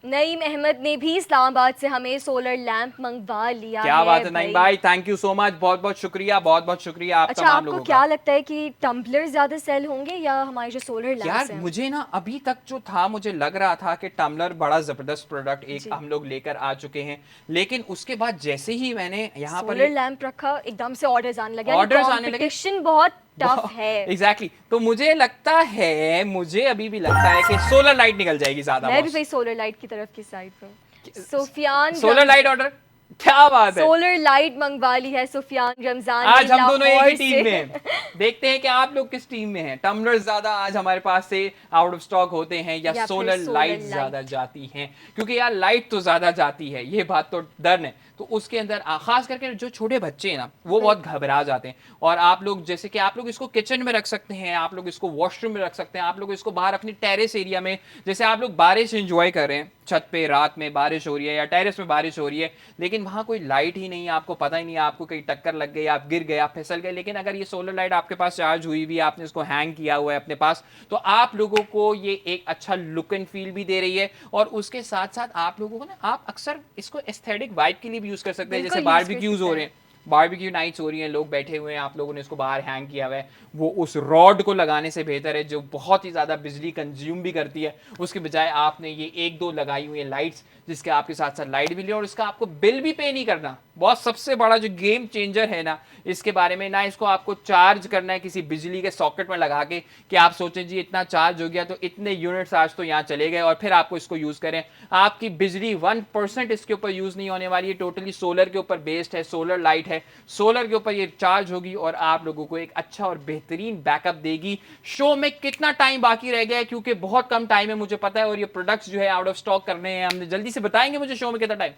नईम अहमद ने भी इस्लामाबाद से हमें सोलर लैंप मंगवा लिया। क्या बात है नईम भाई, थैंक यू सो मच, बहुत बहुत शुक्रिया, बहुत बहुत शुक्रिया आप तमाम लोगों का। आपको क्या लगता है कि टम्बलर ज्यादा सेल होंगे या हमारे जो सोलर लैंप्स यार हैं? मुझे ना अभी तक जो था मुझे लग रहा था कि टम्बलर बड़ा जबरदस्त प्रोडक्ट एक हम लोग लेकर आ चुके हैं, लेकिन उसके बाद जैसे ही मैंने यहाँ पर सोलर लैंप रखा एकदम से ऑर्डर्स आने लगे, ऑर्डर्स आने लगे, कंपटीशन बहुत टफ है। एग्जैक्टली तो मुझे लगता है, मुझे अभी भी लगता है कि सोलर लाइट निकल जाएगी ज्यादा। मैं भी भाई सोलर लाइट की तरफ की साइड पे। सुफियान सोलर लाइट ऑर्डर, क्या बात है, सोलर लाइट मंगवा ली है सुफियान रमजान। आज हम दोनों एक ही टीम में हैं। देखते हैं कि आप लोग किस टीम में हैं। टम्बलर ज्यादा आज हमारे पास से आउट ऑफ स्टॉक होते हैं या सोलर लाइट ज्यादा जाती हैं, क्योंकि यार लाइट तो ज्यादा जाती है, ये बात तो डर है। तो उसके अंदर खास करके जो छोटे बच्चे हैं ना वो बहुत घबरा जाते हैं। और आप लोग जैसे कि आप लोग इसको किचन में रख सकते हैं, आप लोग इसको वॉशरूम में रख सकते हैं, आप लोग इसको बाहर अपनी टेरेस एरिया में, जैसे आप लोग बारिश एंजॉय कर रहे हैं, छत पे रात में बारिश हो रही है या टेरेस में बारिश हो रही है, लेकिन वहां कोई लाइट ही नहीं है, आपको पता ही नहीं है, आपको कहीं टक्कर लग गई, आप गिर गए, आप फिसल गए, लेकिन अगर ये सोलर लाइट आपके पास चार्ज हुई हुई, आपने इसको हैंग किया हुआ है अपने पास, तो आप लोगों को ये एक अच्छा लुक एंड फील भी दे रही है। और उसके साथ साथ आप लोगों को ना, आप अक्सर इसको एस्थेटिक वाइब के लिए भी यूज कर सकते हैं, जैसे बारबेक्यूज हो रहे हैं, बारबेक्यू नाइट्स हो रही हैं, लोग बैठे हुए हैं, आप लोगों ने इसको बाहर हैंग किया हुआ है, वो उस रॉड को लगाने से बेहतर है जो बहुत ही ज़्यादा बिजली कंज्यूम भी करती है, उसके बजाय आपने ये एक दो लगाई हुई है लाइट्स, जिसके आपके साथ साथ लाइट भी ले और इसका आपको बिल भी पे नहीं करना। बहुत सबसे बड़ा जो गेम चेंजर है ना इसके बारे में, ना इसको आपको चार्ज करना है किसी बिजली के सॉकेट में लगा के कि आप सोचें जी इतना चार्ज हो गया तो इतने यूनिट्स आज तो यहाँ चले गए और फिर आपको इसको यूज़ करें। आपकी बिजली 1% इसके ऊपर यूज़ नहीं होने वाली है, टोटली सोलर के ऊपर बेस्ड है, सोलर लाइट है, सोलर के ऊपर ये चार्ज होगी और आप लोगों को एक अच्छा और बेहतरीन बैकअप देगी। शो में कितना टाइम बाकी रह गया है, क्योंकि बहुत कम टाइम है मुझे पता है, और ये प्रोडक्ट्स जो है आउट ऑफ स्टॉक करने हैं, हमने जल्दी से बताएंगे मुझे शो में कितना टाइम।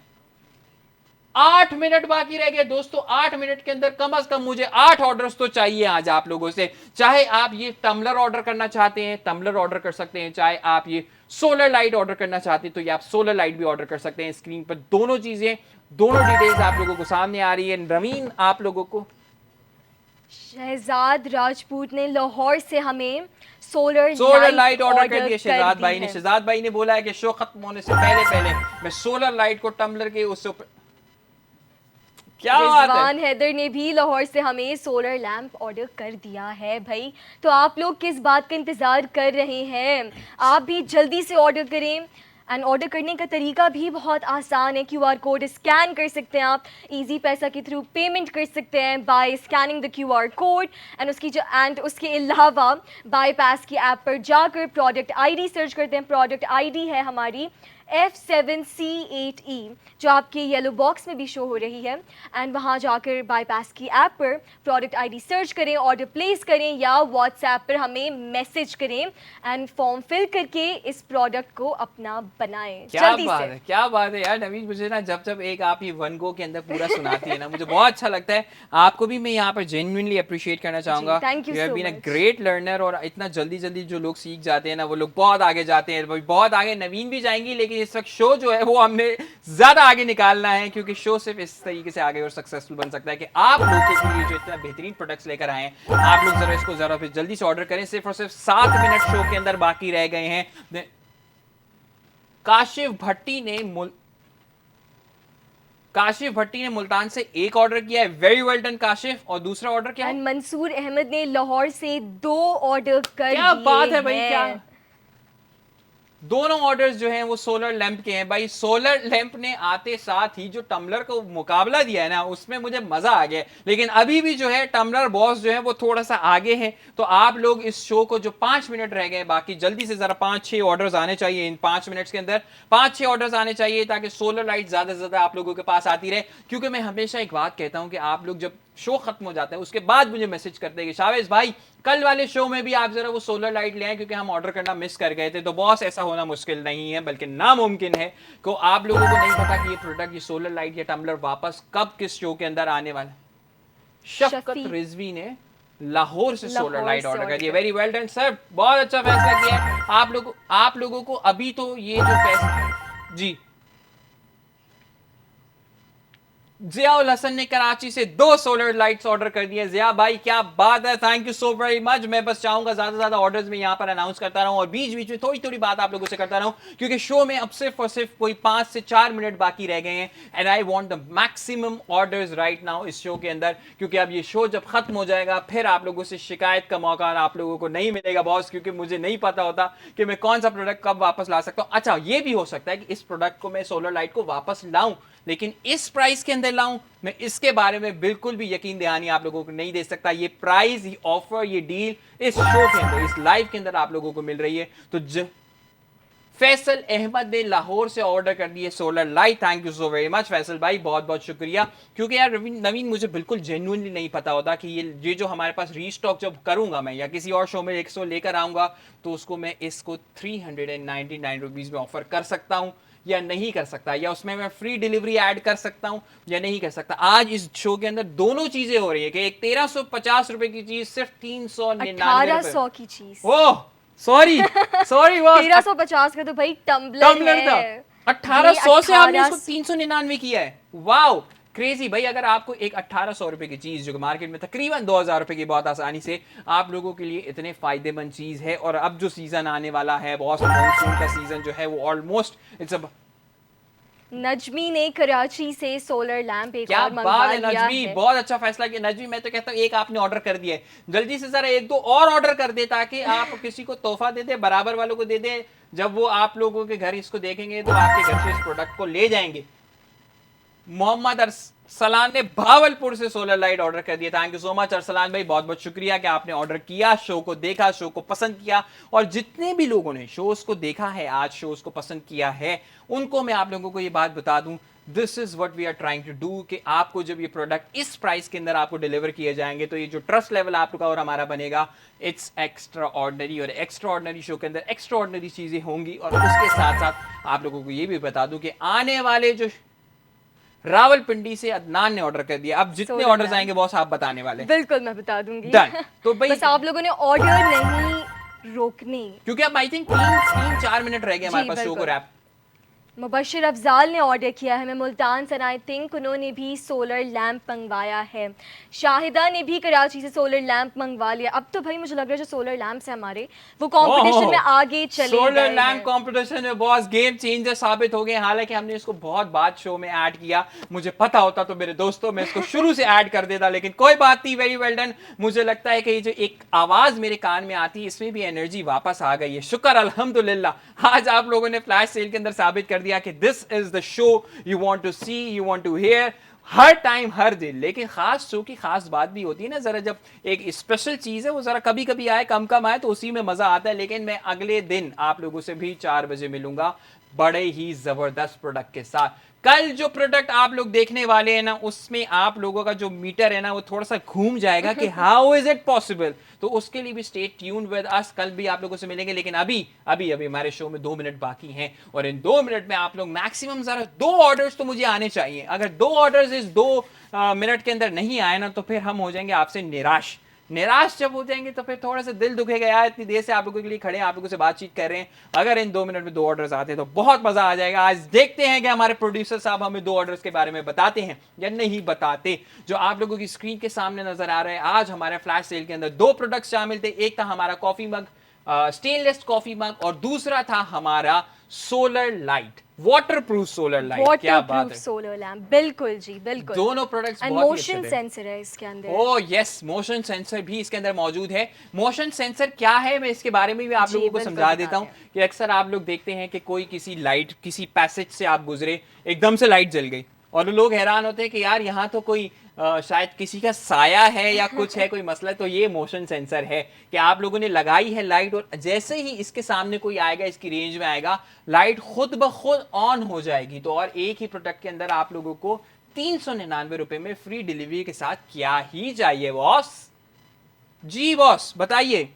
8 मिनट बाकी रह गए दोस्तों, 8 मिनट के अंदर कम से कम मुझे 8 ऑर्डर्स तो चाहिए आज आप लोगों से। चाहे आप ये टम्बलर ऑर्डर करना चाहते हैं, टम्बलर ऑर्डर कर सकते हैं, चाहे आप ये सोलर लाइट ऑर्डर करना चाहते हैं तो ये आप सोलर लाइट भी ऑर्डर कर सकते हैं। स्क्रीन पर दोनों चीजें, दोनों डिटेल्स आप लोगों को सामने आ रही है। नवीन आप लोगों को शहजाद राजपूत ने लाहौर से हमें सोलर लाइट ऑर्डर कर दी है। शहजाद भाई ने, शहजाद भाई ने बोला है कि शो खत्म होने से पहले मैं सोलर लाइट को टम्बलर के उससे क्या बात है। हैदर ने भी लाहौर से हमें सोलर लैंप ऑर्डर कर दिया है भाई। तो आप लोग किस बात का इंतजार कर रहे हैं, आप भी जल्दी से ऑर्डर करें। एंड ऑर्डर करने का तरीका भी बहुत आसान है, QR कोड स्कैन कर सकते हैं आप, इजी पैसा के थ्रू पेमेंट कर सकते हैं by scanning the QR code. And उसके अलावा बाईपास की ऐप पर जाकर प्रोडक्ट ID सर्च करते हैं। प्रोडक्ट ID है हमारी F7C8E जो आपके येलो बॉक्स में भी शो हो रही है। एंड वहाँ जाकर बाईपास की ऐप पर प्रोडक्ट ID सर्च करें, ऑर्डर प्लेस करें या व्हाट्सएप पर हमें मैसेज करें एंड फॉर्म फिल करके इस प्रोडक्ट को अपना बनाएं। क्या बात है, क्या बात है यार नवीन, मुझे ना जब एक आप ये वन गो के अंदर पूरा सुनाती है ना मुझे बहुत अच्छा लगता है। आपको भी मैं यहाँ पर जेन्युइनली अप्रिशिएट करना चाहूँगा। Thank you so been a great learner, और इतना जल्दी जो लोग सीख जाते हैं ना वो लोग बहुत आगे जाते हैं, बहुत आगे। नवीन भी जाएंगी, लेकिन इस वक्त शो जो है वो हमने ज्यादा आगे निकालना है, क्योंकि शो सिर्फ इस तरीके से आगे और सक्सेसफुल बन सकता है कि आप लोगों के लिए जो इतना बेहतरीन प्रोडक्ट्स लेकर आए हैं, आप लोग जरा इसको जरा फिर जल्दी से ऑर्डर करें। सिर्फ और सिर्फ 7 मिनट शो के अंदर बाकी रह गए हैं। काशिफ भट्टी ने मुल्तान से एक ऑर्डर किया है, वेरी वेल डन काशिफ। और दूसरा ऑर्डर क्या है? मंसूर अहमद ने लाहौर से 2 ऑर्डर कर दिए। क्या बात है भाई, क्या दोनों ऑर्डर्स जो हैं वो सोलर लैंप के हैं भाई। सोलर लैंप ने आते साथ ही जो टम्बलर को मुकाबला दिया है ना, उसमें मुझे मजा आ गया। लेकिन अभी भी जो है टम्बलर बॉस जो है वो थोड़ा सा आगे है। तो आप लोग इस शो को, जो 5 मिनट रह गए बाकी, जल्दी से जरा 5-6 ऑर्डर्स आने चाहिए इन 5 मिनट्स के अंदर। 5-6 ऑर्डर्स आने चाहिए ताकि सोलर लाइट ज्यादा से ज्यादा आप लोगों के पास आती रहे। क्योंकि मैं हमेशा एक बात कहता हूं कि आप लोग जब शो खत्म हो जाता है उसके बाद मुझे मैसेज करते हैं कि शावेज भाई कल वाले शो में भी आप जरा वो सोलर लाइट ले आए क्योंकि हम ऑर्डर करना मिस कर गए थे। तो बॉस, ऐसा होना मुश्किल नहीं है बल्कि नामुमकिन है। को आप लोगों को नहीं पता कि ये प्रोडक्ट, ये सोलर लाइट या टम्बलर वापस कब किस शो के अंदर आने वाला है। शफकत रिजवी ने लाहौर से सोलर लाइट ऑर्डर कर दिया। वेरी वेल डन सर, बहुत अच्छा फैसला किया है आप लोगों को। अभी तो ये जो फैसला जी, जियाउल हसन ने कराची से 2 सोलर लाइट्स ऑर्डर कर दिए। जिया भाई क्या बात है, thank you so very much. मैं बस चाहूंगा ज्यादा से ज्यादा ऑर्डर्स में यहां पर अनाउंस करता रहूं और बीच बीच में थोड़ी थोड़ी बात आप लोगों से करता रहूं क्योंकि शो में अब सिर्फ और सिर्फ कोई 5 से 4 मिनट बाकी रह गए हैं। And I want the maximum orders right now इस शो के अंदर, क्योंकि अब ये शो जब खत्म हो जाएगा फिर आप लोगों से शिकायत का मौका आप लोगों को नहीं मिलेगा बॉस, क्योंकि मुझे नहीं पता होता कि मैं कौन सा प्रोडक्ट कब वापस ला सकता हूं। अच्छा, ये भी हो सकता है कि इस प्रोडक्ट को मैं, सोलर लाइट को वापस लाऊं, लेकिन इस प्राइस के अंदर लाऊं, मैं इसके बारे में बिल्कुल भी यकीन दहानी आप लोगों को नहीं दे सकता। ये प्राइस, ये ऑफर, ये डील इस शो के अंदर, इस लाइव के अंदर आप लोगों को मिल रही है। तो फैसल अहमद ने लाहौर से ऑर्डर कर दिए solar light. Thank you so very much Faisal भाई, बहुत बहुत शुक्रिया। क्योंकि यार नवीन, मुझे बिल्कुल जेन्युइनली नहीं पता होता कि ये जो हमारे पास रीस्टॉक जब करूंगा मैं या किसी और शो में 100 लेकर आऊंगा तो उसको मैं इसको 399 रुपीज में ऑफर कर सकता हूं या नहीं कर सकता, या उसमें मैं फ्री डिलीवरी ऐड कर सकता हूं या नहीं कर सकता। आज इस शो के अंदर दोनों चीजें हो रही है कि एक 1350 रुपए की चीज सिर्फ 399 1800 की चीज। ओह सॉरी बॉस, 1350 का तो भाई टम्बलर था। है। 1800 से हमने इसको 1800 399 किया है। वाओ, क्रेजी भाई। अगर आपको एक 1800 रुपए की चीज जो मार्केट में तकरीबन 2000 रुपए की बहुत आसानी से आप लोगों के लिए इतने फायदेमंद चीज है, और अब जो सीजन आने वाला है बॉस, मॉनसून का सीजन जो है वो ऑलमोस्ट इट्स अ नजमी ने कराची से सोलर लैंप एक क्या और मंगवा बात है लिया नजमी, है। बहुत अच्छा फैसला किया नजमी। मैं तो कहता हूँ एक आपने ऑर्डर कर दिया है, जल्दी से जरा 1-2 और ऑर्डर कर दे ताकि आप किसी को तोहफा दे दे, बराबर वालों को दे दे। जब वो आप लोगों के घर इसको देखेंगे तो आपके घर से इस प्रोडक्ट को ले जाएंगे। मोहम्मद अरसलान ने भावलपुर से सोलर लाइट ऑर्डर कर दिया। Thank you so much Arsalan भाई, बहुत बहुत शुक्रिया कि आपने ऑर्डर किया, शो को देखा, शो को पसंद किया। और जितने भी लोगों ने शोज को देखा है, आज शोज को पसंद किया है, उनको मैं आप लोगों को ये बात बता दूं, this is what we are trying to do, कि आपको जब ये प्रोडक्ट इस प्राइस के अंदर आपको डिलीवर किए जाएंगे तो ये जो ट्रस्ट लेवल आपका और हमारा बनेगा, इट्स एक्स्ट्रा ऑर्डनरी। और एक्स्ट्रा ऑर्डनरी शो के अंदर एक्स्ट्रा ऑर्डनरी चीजें होंगी। और उसके साथ साथ आप लोगों को ये भी बता दूं कि आने वाले जो रावलपिंडी से अदनान ने ऑर्डर कर दिया, अब जितने ऑर्डर्स आएंगे बॉस आप बताने वाले। बिल्कुल मैं बता दूंगी। डन। तो भाई बस आप लोगों ने ऑर्डर नहीं रोकने, क्योंकि अब आई थिंक 3-4 मिनट रह गए हमारे जी, पास शो को बिल्कुल। रैप। मुबशिर अफजाल ने ऑर्डर किया है, मैं मुल्तान से, आई थिंक उन्होंने भी सोलर लैंप मंगवाया है। शाहिदा ने भी कराची से सोलर लैंप मंगवा लिया। अब तो भाई मुझे लग रहा है जो सोलर लैंप्स है हमारे, वो कंपटीशन में आगे चले सोलर गए लैंप हैं। कंपटीशन में बॉस गेम चेंजर साबित हो गए। हालांकि हमने इसको बहुत बाद शो में ऐड किया, मुझे पता होता तो मेरे दोस्तों मैं इसको शुरू से ऐड कर देता, लेकिन कोई बात नहीं, वेरी वेल डन। मुझे लगता है कि ये जो एक आवाज मेरे कान में आती है इसमें भी एनर्जी वापस आ गई है, शुक्र अल्हम्दुलिल्लाह। आज आप लोगों ने फ्लैश सेल के अंदर साबित कर दिया कि this is the show you want to see, you want to hear, हर टाइम हर दिन। लेकिन खास शो की खास बात भी होती है ना, जरा जब एक स्पेशल चीज है वो जरा कभी कभी आए, कम कम आए, तो उसी में मजा आता है। लेकिन मैं अगले दिन आप लोगों से भी 4 बजे मिलूंगा बड़े ही जबरदस्त प्रोडक्ट के साथ। कल जो प्रोडक्ट आप लोग देखने वाले हैं ना, उसमें आप लोगों का जो मीटर है ना वो थोड़ा सा घूम जाएगा कि हाउ इज इट पॉसिबल। तो उसके लिए भी स्टे ट्यून्ड विद अस, कल भी आप लोगों से मिलेंगे। लेकिन अभी अभी अभी हमारे शो में 2 मिनट बाकी हैं, और इन 2 मिनट में आप लोग मैक्सिमम जरा 2 ऑर्डर्स तो मुझे आने चाहिए। अगर 2 ऑर्डर्स इस 2 मिनट के अंदर नहीं आए ना तो फिर हम हो जाएंगे आपसे निराश। जब हो जाएंगे तो फिर थोड़ा सा दिल दुखेगा, यार इतनी देर से आप लोगों के लिए खड़े हैं, आप लोगों से बातचीत कर रहे हैं। अगर इन 2 मिनट में 2 ऑर्डर्स आते हैं तो बहुत मजा आ जाएगा। आज देखते हैं कि हमारे प्रोड्यूसर साहब हमें 2 ऑर्डर्स के बारे में बताते हैं या नहीं बताते। जो आप लोगों की स्क्रीन के सामने नजर आ रहा है, आज हमारे फ्लैश सेल के अंदर 2 प्रोडक्ट्स शामिल थे। एक था हमारा coffee mug stainless coffee mug और दूसरा था हमारा solar light, waterproof solar light. क्या बात वाटरप्रूफ है, सोलर लैम्प, बिल्कुल जी बिल्कुल। दोनों प्रोडक्ट्स एंड बहुत ही मोशन अच्छे थे। सेंसर है इसके अंदर। ओह यस, मोशन सेंसर भी इसके अंदर मौजूद है। मोशन सेंसर क्या है, मैं इसके बारे में भी आप जी, लोगों को बिल्कुल समझा बताते देता हूँ हैं। कि अक्सर आप लोग देखते हैं कि कोई किसी लाइट, किसी पैसेज से आप गुजरे, एकदम से लाइट जल गई और लोग हैरान होते हैं कि यार यहाँ तो कोई शायद किसी का साया है या कुछ है, कोई मसला। तो ये मोशन सेंसर है कि आप लोगों ने लगाई है लाइट और जैसे ही इसके सामने कोई आएगा, इसकी रेंज में आएगा, लाइट खुद ब खुद ऑन हो जाएगी। तो और एक ही प्रोडक्ट के अंदर आप लोगों को 399 रुपए में फ्री डिलीवरी के साथ क्या ही चाहिए बॉस। जी बॉस बताइए।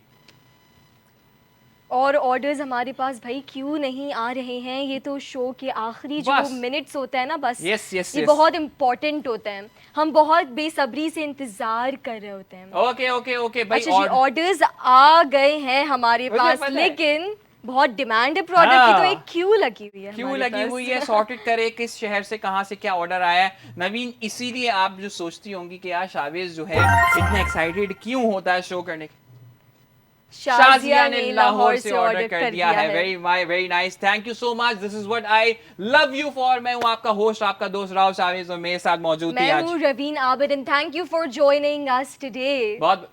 और ऑर्डर्स हमारे पास भाई क्यों नहीं आ रहे हैं, ये तो शो के आखिरी जो बस। मिनट्स होते हैं ना, बस Yes, yes, ये yes. बहुत इंपॉर्टेंट होते हैं, हम बहुत बेसब्री से इंतजार कर रहे होते हैं। ओके ओके ओके भाई। अच्छा जी, ऑर्डर्स आ गए हैं हमारे मुझे पास, पता है। लेकिन बहुत डिमांड है प्रोडक्ट की, तो हाँ। एक क्यू लगी हुई है क्यों हमारे लगी पास। हुई है, सॉर्टेड करे किस शहर से कहां से क्या ऑर्डर आया है नवीन। इसीलिए आप जो सोचती होंगी कि यार शावेज जो है इतना एक्साइटेड क्यों होता है शो करने के, शाजिया ने लाहौर से ऑर्डर कर दिया है। Very nice, thank you so much, this is what I love you for. मैं हूं आपका होस्ट, आपका दोस्त राव शावेज और मेरे साथ मौजूद थी मैं आज। हूँ Raveen Abid and thank you for joining us today. बहुत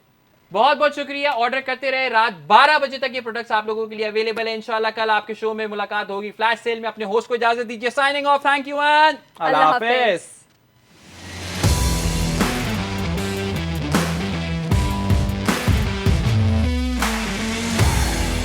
बहुत बहुत शुक्रिया। ऑर्डर करते रहे, रात 12 बजे तक ये प्रोडक्ट्स आप लोगों के लिए अवेलेबल है। इंशाल्लाह कल आपके शो में मुलाकात होगी। फ्लैश सेल में अपने होस्ट को इजाजत दीजिए। Signing off, thank you and Allah Hafiz.